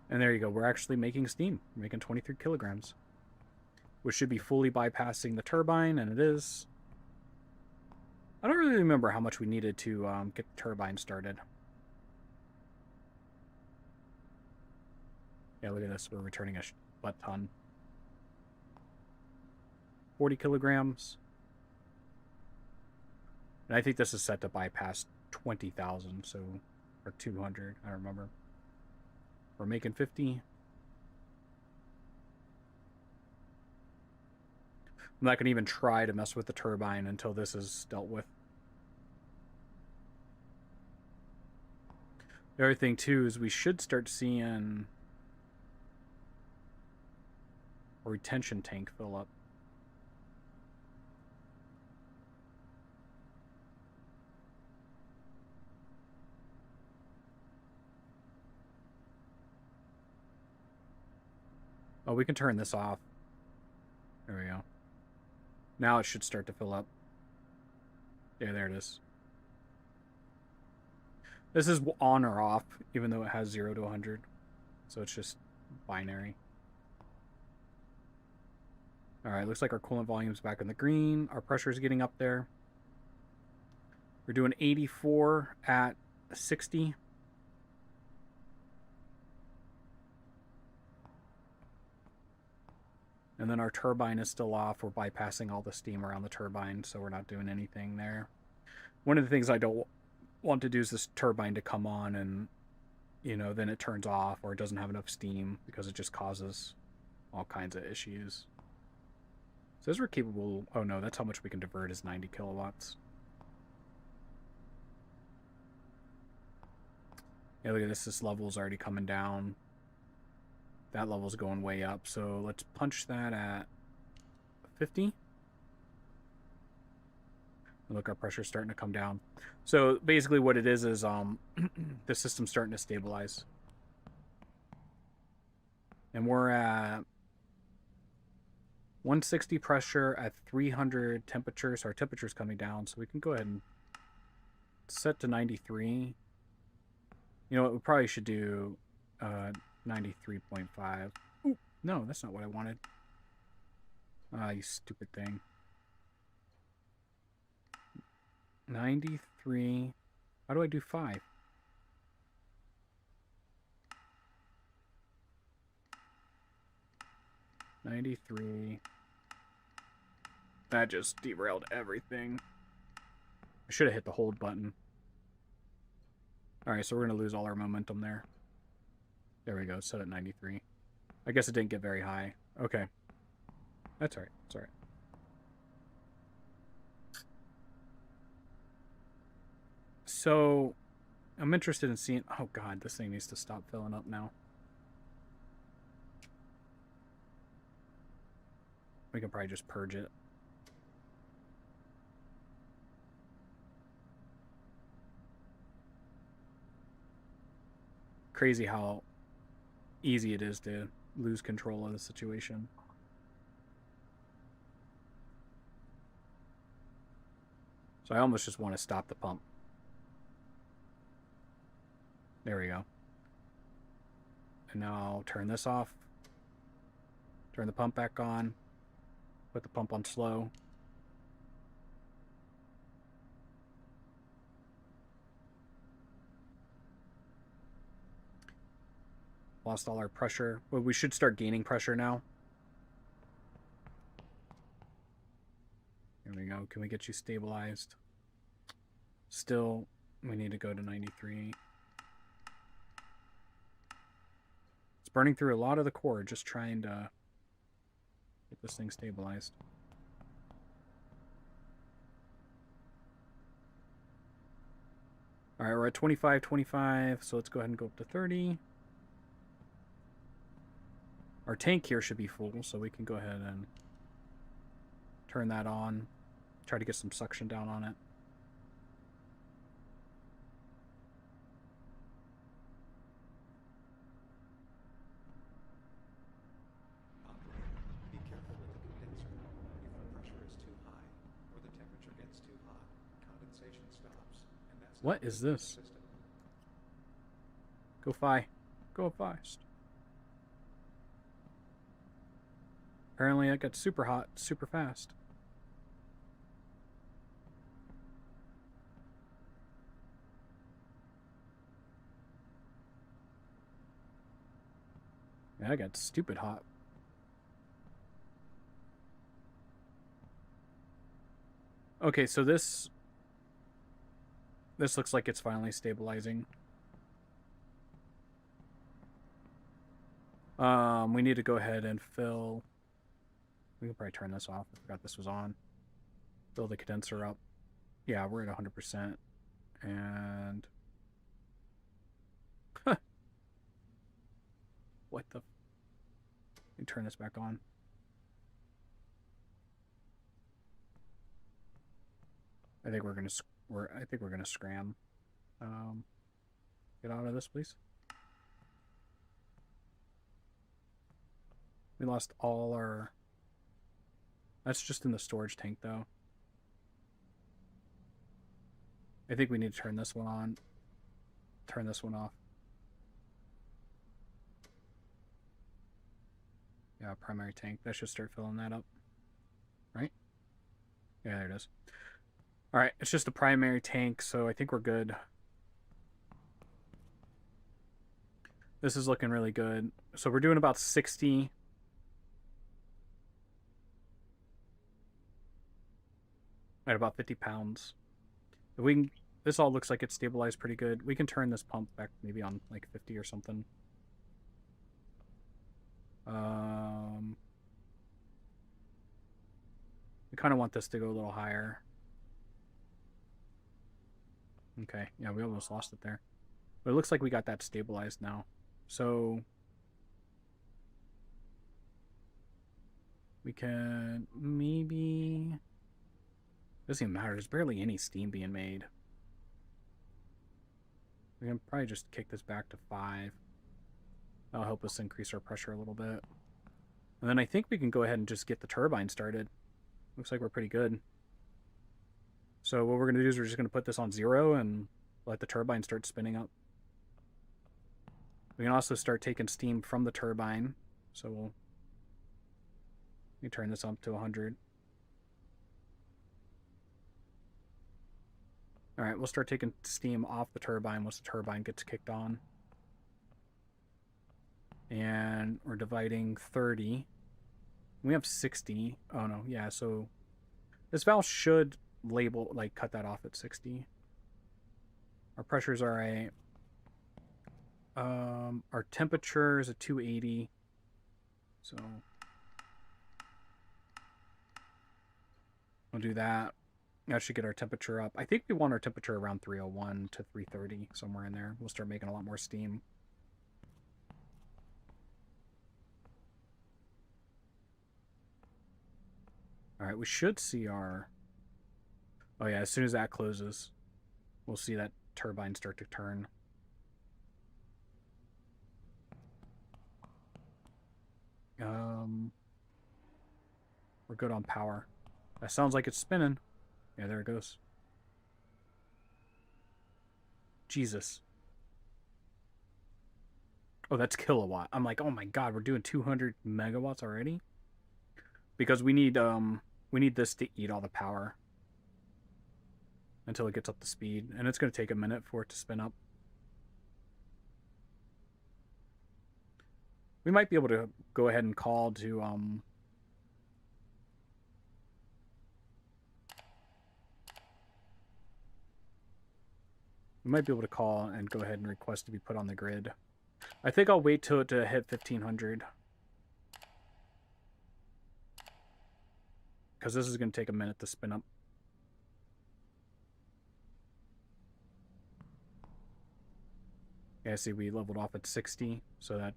And there you go. We're actually making steam. We're making 23 kilograms, which should be fully bypassing the turbine, and it is. I don't really remember how much we needed to get the turbine started. Yeah, look at this. We're returning a butt ton. 40 kilograms. And I think this is set to bypass 20,000, so, or 200, I don't remember. We're making 50. I'm not going to even try to mess with the turbine until this is dealt with. The other thing, too, is we should start seeing a retention tank fill up. Oh, we can turn this off. There we go. Now it should start to fill up. Yeah, there it is. This is on or off, even though it has 0 to 100. So it's just binary. Alright, looks like our coolant volume's back in the green. Our pressure is getting up there. We're doing 84 at 60. And then our turbine is still off. We're bypassing all the steam around the turbine, so we're not doing anything there. One of the things I don't want to do is this turbine to come on and, you know, then it turns off or it doesn't have enough steam because it just causes all kinds of issues. It says we're capable... Oh no, that's how much we can divert is 90 kilowatts. Yeah, look at this. This level is already coming down. That level's going way up, so let's punch that at 50. Look, our pressure's starting to come down. So basically what it is the system's starting to stabilize. And we're at 160 pressure at 300 temperature, so our temperature's coming down, so we can go ahead and set to 93. You know what, we probably should do 93.5. Ooh, no, that's not what I wanted. Ah, you stupid thing. 93. How do I do 5? $93. That just derailed everything. I should have hit the hold button. Alright, so we're going to lose all our momentum there. There we go, set at 93. I guess it didn't get very high. Okay. That's alright, it's alright. So, I'm interested in seeing... Oh god, this thing needs to stop filling up now. We can probably just purge it. Crazy how easy it is to lose control of the situation. So I almost just want to stop the pump. There we go. And now I'll turn this off. Turn the pump back on. Put the pump on slow. Lost all our pressure. Well, we should start gaining pressure now. There we go. Can we get you stabilized? Still, we need to go to 93. It's burning through a lot of the core, just trying to get this thing stabilized. All right, we're at 25, 25, so let's go ahead and go up to 30. Our tank here should be full, so we can go ahead and turn that on. Try to get some suction down on it. Operator, be careful with the condenser. If the pressure is too high or the temperature gets too hot, condensation stops, and that's What not is good for the this? system. Go Fi. Go fast. Apparently it got super hot, super fast. Yeah, I got stupid hot. Okay, so this looks like it's finally stabilizing. We need to go ahead and fill. We can probably turn this off. I forgot this was on. Fill the condenser up. Yeah, we're at 100%. And what the? Let me turn this back on. I think we're gonna scram. Get out of this, please. We lost all our. That's just in the storage tank, though. I think we need to turn this one on. Turn this one off. Yeah, primary tank. That should start filling that up. Right? Yeah, there it is. Alright, it's just a primary tank, so I think we're good. This is looking really good. So we're doing about 60. At about 50 pounds. If we can, this all looks like it's stabilized pretty good. We can turn this pump back maybe on like 50 or something. We kind of want this to go a little higher. Okay, yeah, we almost lost it there. But it looks like we got that stabilized now. So we can maybe... Doesn't even matter. There's barely any steam being made. We can probably just kick this back to 5. That'll help us increase our pressure a little bit. And then I think we can go ahead and just get the turbine started. Looks like we're pretty good. So what we're going to do is we're just going to put this on 0 and let the turbine start spinning up. We can also start taking steam from the turbine. So let me turn this up to 100. Alright, we'll start taking steam off the turbine once the turbine gets kicked on. And we're dividing 30. We have 60. Oh no, yeah, so this valve should label, like, cut that off at 60. Our pressures are a... our temperature is at 280. So we'll do that. That should get our temperature up. I think we want our temperature around 301 to 330, somewhere in there. We'll start making a lot more steam. Alright, we should see our... Oh yeah, as soon as that closes, we'll see that turbine start to turn. We're good on power. That sounds like it's spinning. Yeah, there it goes. Jesus. Oh, that's kilowatt. I'm like, oh my god, we're doing 200 megawatts already? Because we need this to eat all the power until it gets up to speed, and it's going to take a minute for it to spin up. We might be able to go ahead and call to we might be able to call and go ahead and request to be put on the grid. I think I'll wait till it to hit 1500. Because this is going to take a minute to spin up. Okay, I see we leveled off at 60, so that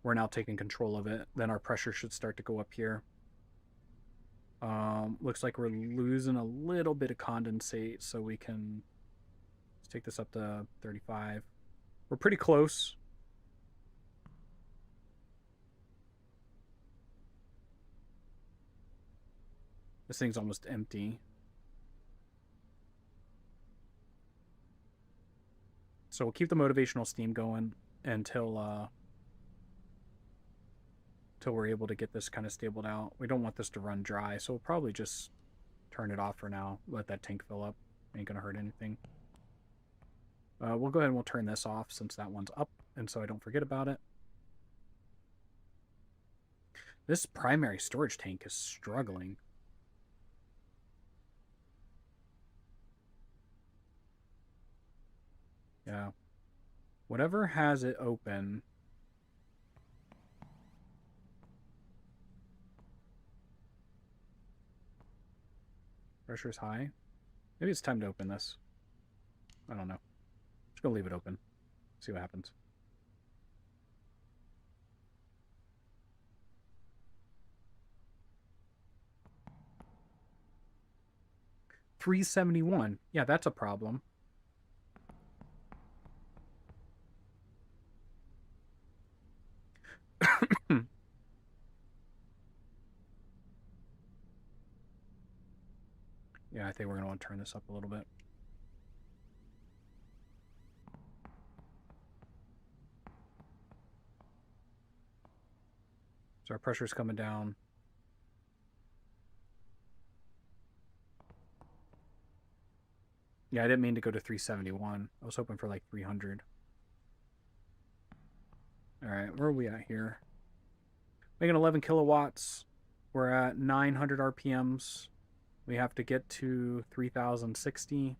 we're now taking control of it. Then our pressure should start to go up here. Looks like we're losing a little bit of condensate, so we can let's take this up to 35. We're pretty close. This thing's almost empty. So we'll keep the motivational steam going until we're able to get this kind of stabled out. We don't want this to run dry, so we'll probably just turn it off for now. Let that tank fill up. Ain't gonna hurt anything. We'll go ahead and we'll turn this off since that one's up, and so I don't forget about it. This primary storage tank is struggling. Yeah. Whatever has it open. Pressure's high. Maybe it's time to open this. I don't know. Just gonna leave it open. See what happens. $371. Yeah, that's a problem. Yeah, I think we're going to want to turn this up a little bit. So our pressure's coming down. Yeah, I didn't mean to go to 371. I was hoping for like 300. All right, where are we at here? Making 11 kilowatts. We're at 900 RPMs. We have to get to 3060.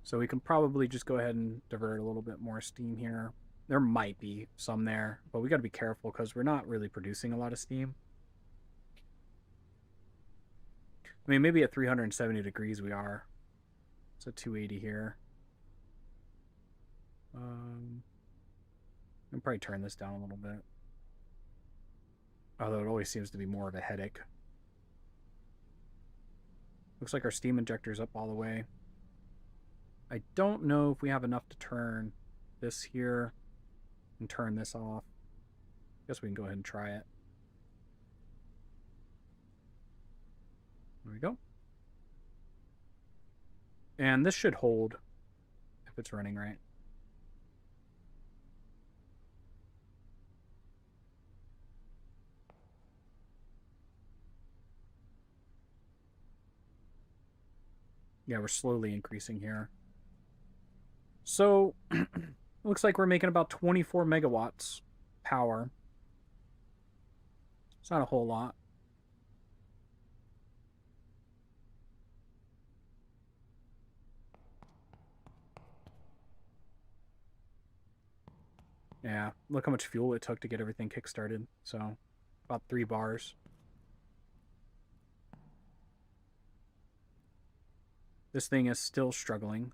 So we can probably just go ahead and divert a little bit more steam here. There might be some there, but we got to be careful because we're not really producing a lot of steam. I mean, maybe at 370 degrees we are. It's a 280 here. I'll probably turn this down a little bit. Although it always seems to be more of a headache. Looks like our steam injector's up all the way. I don't know if we have enough to turn this here and turn this off. Guess we can go ahead and try it. There we go. And this should hold if it's running right. Yeah, we're slowly increasing here. So, looks like we're making about 24 megawatts power. It's not a whole lot. Yeah, look how much fuel it took to get everything kick-started. So, about 3 bars. This thing is still struggling.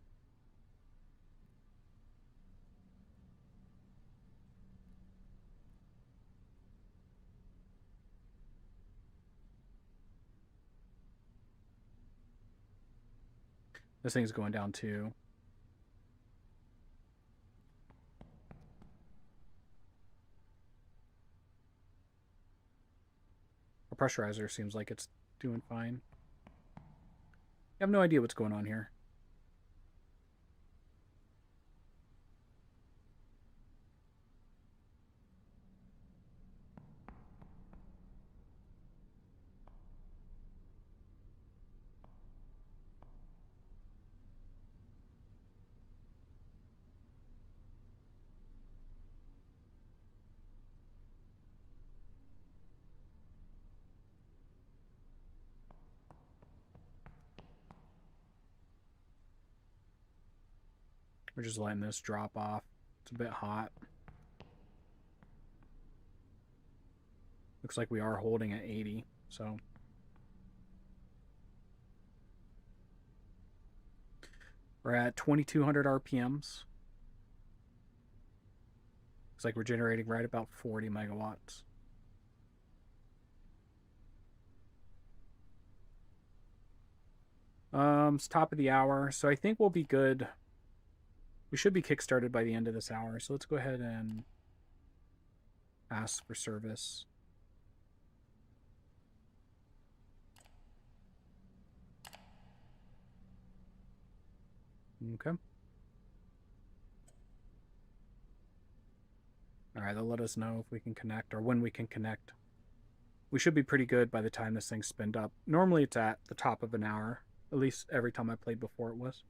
This thing's going down too. The pressurizer seems like it's doing fine. I have no idea what's going on here. We're just letting this drop off. It's a bit hot. Looks like we are holding at 80, so. We're at 2200 RPMs. Looks like we're generating right about 40 megawatts. It's top of the hour, so I think we'll be good. We should be kickstarted by the end of this hour, so let's go ahead and ask for service. Okay. Alright, they'll let us know if we can connect or when we can connect. We should be pretty good by the time this thing's spinned up. Normally it's at the top of an hour. At least every time I played before it was.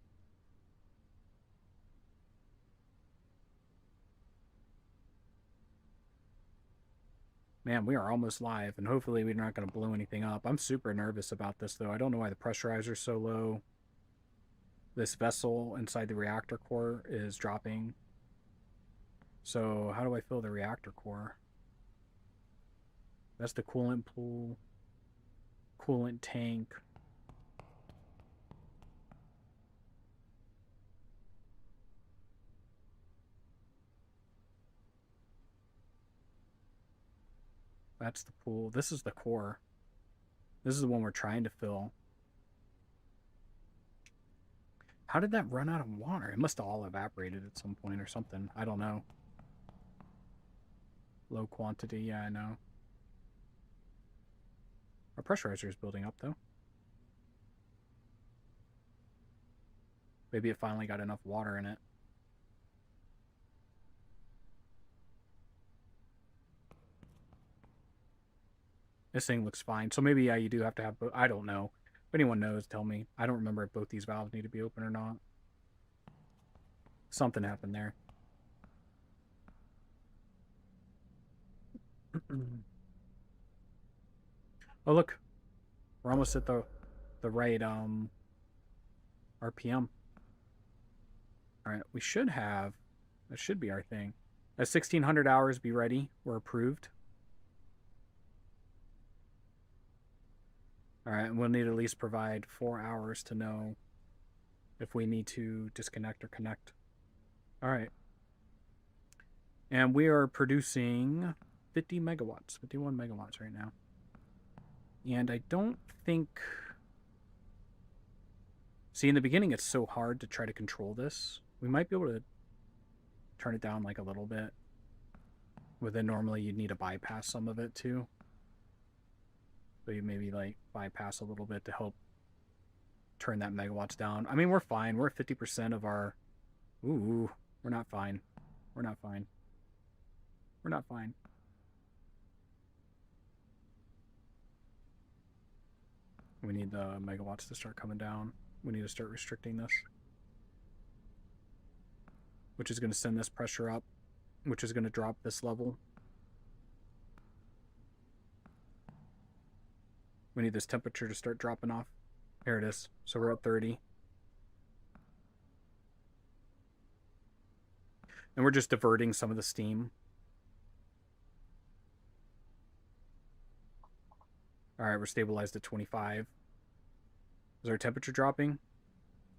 Man, we are almost live, and hopefully we're not going to blow anything up. I'm super nervous about this, though. I don't know why the pressurizer's so low. This vessel inside the reactor core is dropping. So how do I fill the reactor core? That's the coolant pool, coolant tank. That's the pool. This is the core. This is the one we're trying to fill. How did that run out of water? It must have all evaporated at some point or something. I don't know. Low quantity, yeah, I know. Our pressurizer is building up, though. Maybe it finally got enough water in it. This thing looks fine. So maybe, yeah, you do have to have both. I don't know. If anyone knows, tell me. I don't remember if both these valves need to be open or not. Something happened there. Oh, look. We're almost at the right RPM. Alright, we should have... That should be our thing. At 1600 hours, be ready. We're approved. Alright, we'll need to at least provide 4 hours to know if we need to disconnect or connect. Alright. And we are producing 50 megawatts, 51 megawatts right now. And I don't think... See, in the beginning, it's so hard to try to control this. We might be able to turn it down like a little bit. But then normally you'd need to bypass some of it too. So you maybe like bypass a little bit to help turn that megawatts down. I mean, we're fine. We're at 50% of our... Ooh, we're not fine. We're not fine. We're not fine. We need the megawatts to start coming down. We need to start restricting this. Which is going to send this pressure up. Which is going to drop this level. We need this temperature to start dropping off. Here it is. So we're at 30. And we're just diverting some of the steam. Alright, we're stabilized at 25. Is our temperature dropping?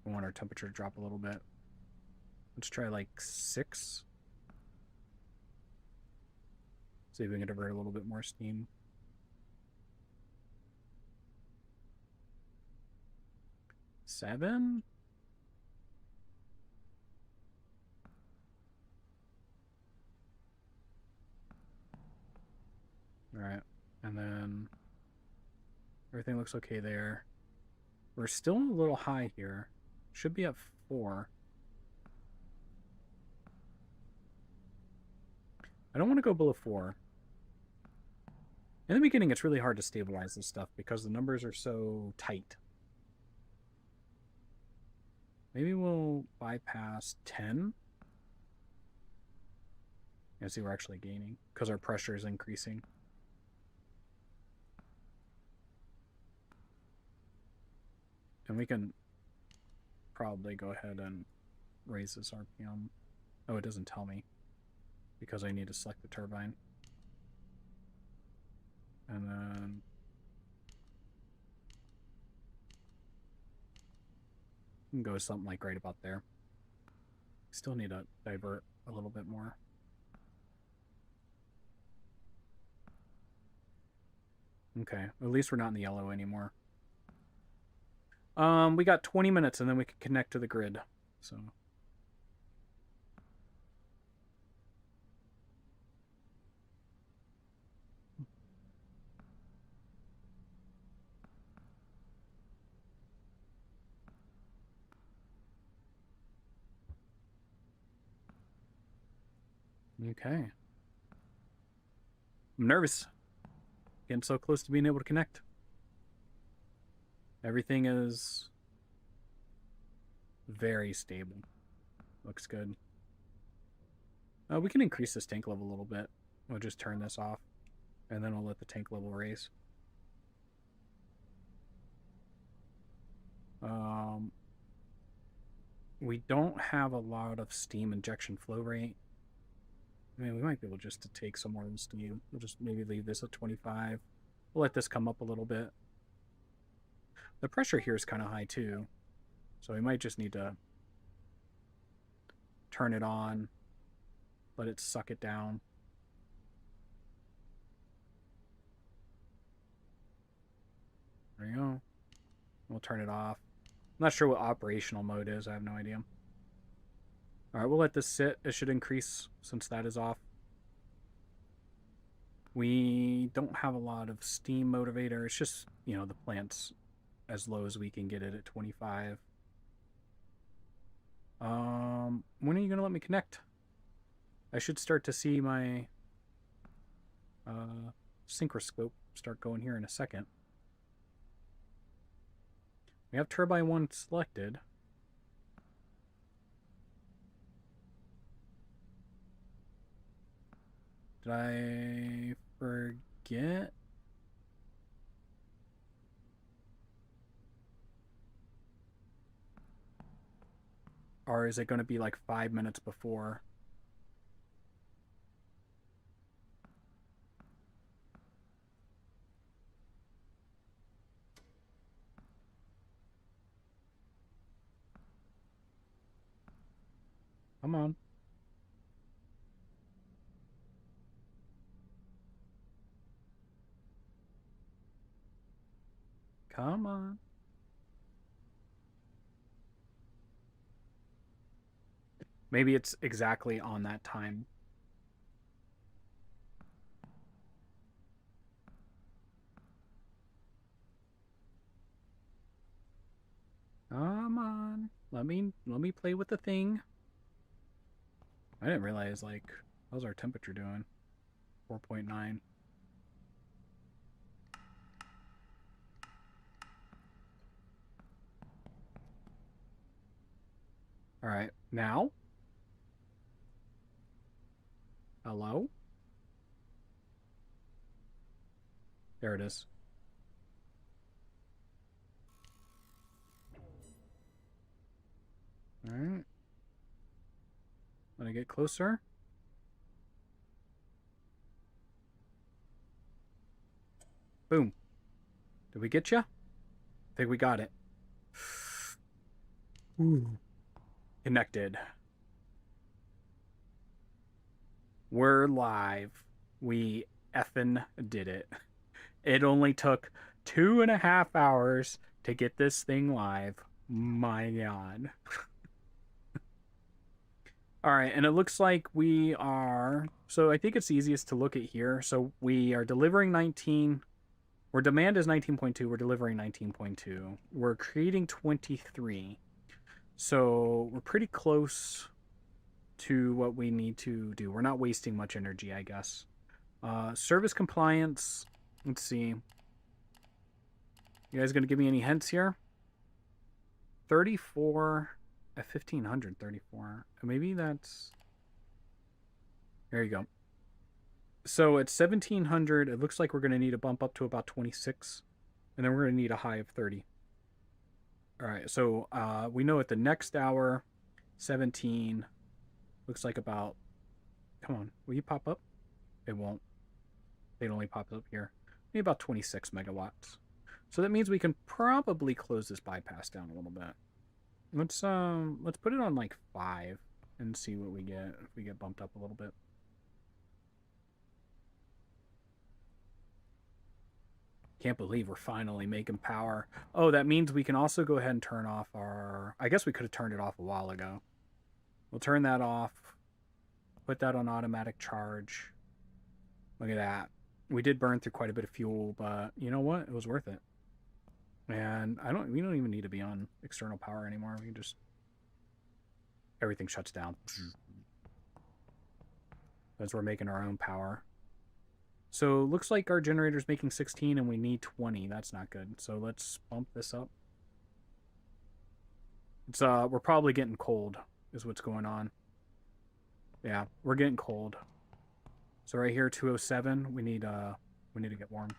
We want our temperature to drop a little bit. Let's try like 6. See if we can divert a little bit more steam. 7. Alright, and then everything looks okay there. We're still a little high here. Should be at 4. I don't want to go below 4. In the beginning, it's really hard to stabilize this stuff because the numbers are so tight. Maybe we'll bypass 10. Yeah, see, we're actually gaining because our pressure is increasing. And we can probably go ahead and raise this RPM. Oh, it doesn't tell me because I need to select the turbine. And then We can go something like right about there. Still need to divert a little bit more. Okay, at least we're not in the yellow anymore. We got 20 minutes and then we can connect to the grid. So okay. I'm nervous. Getting so close to being able to connect. Everything is very stable. Looks good. We can increase this tank level a little bit. We'll just turn this off, and then we'll let the tank level raise. We don't have a lot of steam injection flow rate. I mean, we might be able just to take some more of the steam. We'll just maybe leave this at 25. We'll let this come up a little bit. The pressure here is kind of high too, so we might just need to turn it on, let it suck it down. There you go. We'll turn it off. I'm not sure what operational mode is. I have no idea. All right, we'll let this sit. It should increase since that is off. We don't have a lot of steam motivator. It's just, you know, the plant's as low as we can get it at 25. When are you going to let me connect? I should start to see my synchroscope start going here in a second. We have turbine 1 selected. Did I forget? Or is it going to be like 5 minutes before? Come on. Come on. Maybe it's exactly on that time. Come on. Let me play with the thing. I didn't realize, like, how's our temperature doing? 4.9. All right, now. Hello? There it is. All right. Let me get closer. Boom. Did we get you? I think we got it. Ooh. Connected. We're live. We effing did it. It only took 2.5 hours to get this thing live. My God. All right, and it looks like we are... So I think it's easiest to look at here. So we are delivering 19... Our demand is 19.2. We're delivering 19.2. We're creating 23. So we're pretty close to what we need to do. We're not wasting much energy, I guess. Service compliance. Let's see. You guys going to give me any hints here? 34 at 1534. Maybe that's... There you go. So at 1700, it looks like we're going to need a bump up to about 26. And then we're going to need a high of 30. All right, so we know at the next hour, 17, looks like about... Come on, will you pop up? It won't. It only pops up here. Maybe about 26 megawatts. So that means we can probably close this bypass down a little bit. Let's put it on like 5 and see what we get if we get bumped up a little bit. Can't believe we're finally making power. Oh, that means we can also go ahead and turn off our... I guess we could have turned it off a while ago. We'll turn that off. Put that on automatic charge. Look at that. We did burn through quite a bit of fuel, but you know what? It was worth it. And we don't even need to be on external power anymore. We can just... Everything shuts down. As we're making our own power. So looks like our generator's making 16 and we need 20. That's not good. So let's bump this up. It's we're probably getting cold is what's going on. Yeah, we're getting cold. So right here 207, we need to get warm.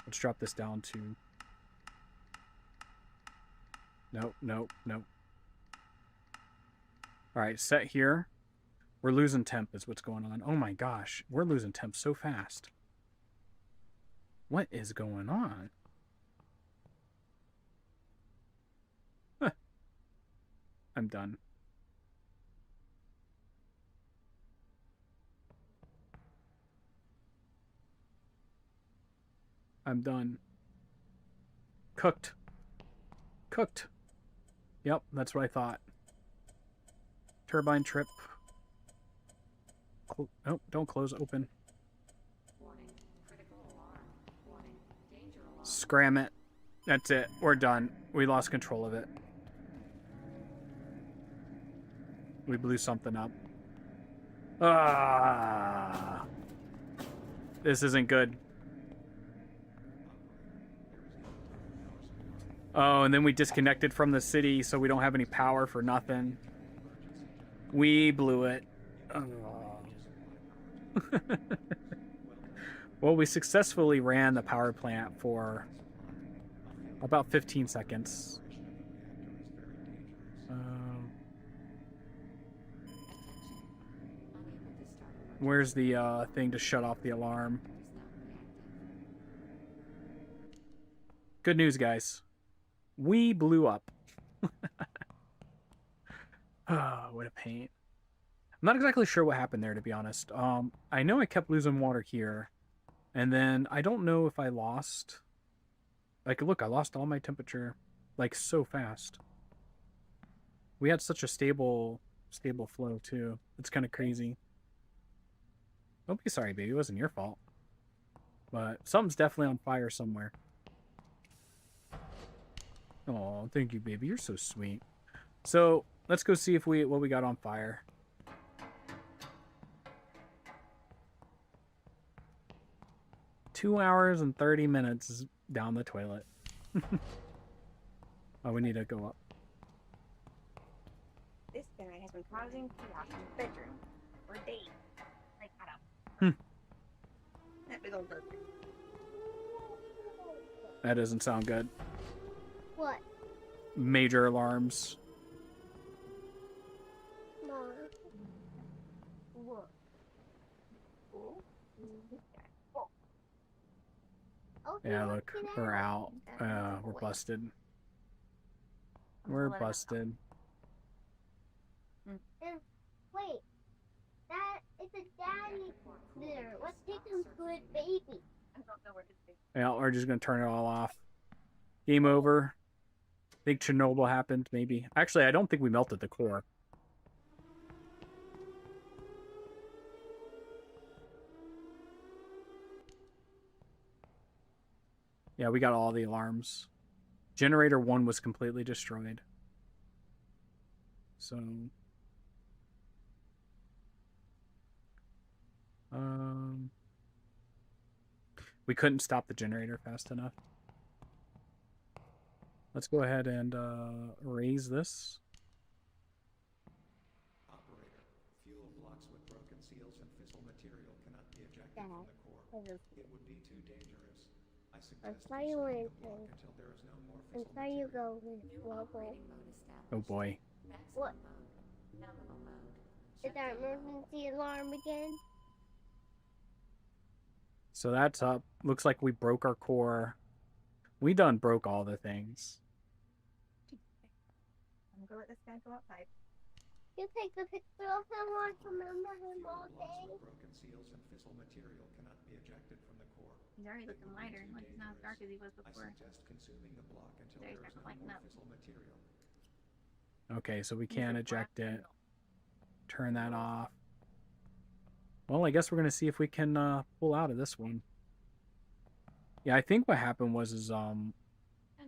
Let's drop this down to Nope. All right, set here. We're losing temp is what's going on. Oh my gosh, we're losing temp so fast. What is going on? Huh. I'm done. I'm done. Cooked. Cooked. Yep, that's what I thought. Turbine trip. Nope, don't close, open. Warning. Critical alarm. Warning. Danger alarm. Scram it. That's it. We're done. We lost control of it. We blew something up. Ah. This isn't good. Oh, and then we disconnected from the city, so we don't have any power for nothing. We blew it. Oh. Well, we successfully ran the power plant for about 15 seconds. Where's the thing to shut off the alarm? Good news, guys. We blew up. Oh, what a pain. I'm not exactly sure what happened there, to be honest. I know I kept losing water here. And then I don't know if I lost... Like, look, I lost all my temperature, like, so fast. We had such a stable flow, too. It's kind of crazy. Don't be sorry, baby. It wasn't your fault. But something's definitely on fire somewhere. Oh, thank you, baby. You're so sweet. So, let's go see if what we got on fire. $2 and 30 minutes down the toilet. Oh, we need to go up. This guy has been causing chaos in the bedroom for days. Like, I don't. That big old burger. That doesn't sound good. What? Major alarms. Mom. What? Cool. This guy. Oh, Okay, Yeah, let's look, get we're out. out. We're busted. We're busted. Wait, that is a daddy there. Let's take him to his baby. I don't know where his big Yeah, we're just gonna turn it all off. Game over. Think Chernobyl happened, maybe. Actually, I don't think we melted the core. Yeah, we got all the alarms. Generator 1 was completely destroyed. So... we couldn't stop the generator fast enough. Let's go ahead and raise this. Operator, fuel blocks with broken seals and fissile material cannot be ejected from the core. It would be too dangerous. I suggest why you you select wait a block until there is no more And fissile so you material. go with New wobble. operating mode established. Oh boy. Maximum What? mode. Nominal mode. Is that emergency alarm again? So that's up. Looks like we broke our core. We done broke all the things. I'm go let this guy go outside. You take a picture of him, I remember him all Fuel loss day. or broken seals and fissile material cannot be ejected from the core. He's already looking lighter. Like he's not as dark as he was I before. suggest consuming the block until There, there he's is no starting to more lighten up. fissile material. Okay, so we He's can't a black eject it. candle. Turn that off. Well, I guess we're gonna see if we can pull out of this one. Yeah, I think what happened was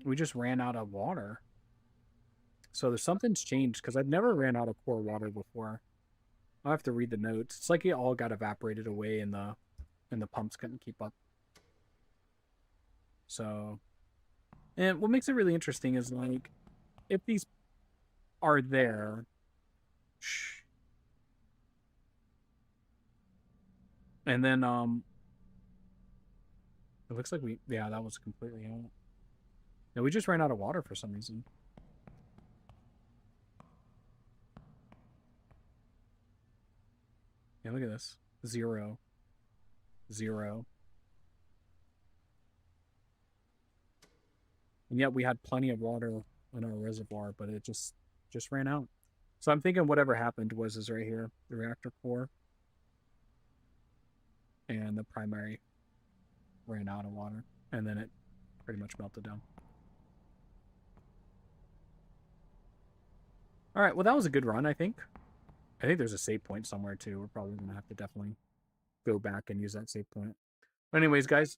we just ran out of water. So there's something's changed because I've never ran out of core water before. I'll have to read the notes. It's like it all got evaporated away and the pumps couldn't keep up. So, and what makes it really interesting is like if these are there, and then it looks like that was completely out. Yeah, we just ran out of water for some reason. Yeah, look at this. 0. 0. And yet we had plenty of water in our reservoir, but it just ran out. So I'm thinking whatever happened is right here, the reactor core. And the primary ran out of water. And then it pretty much melted down. Alright, well that was a good run, I think. I think there's a save point somewhere too. We're probably going to have to definitely go back and use that save point. But anyways, guys,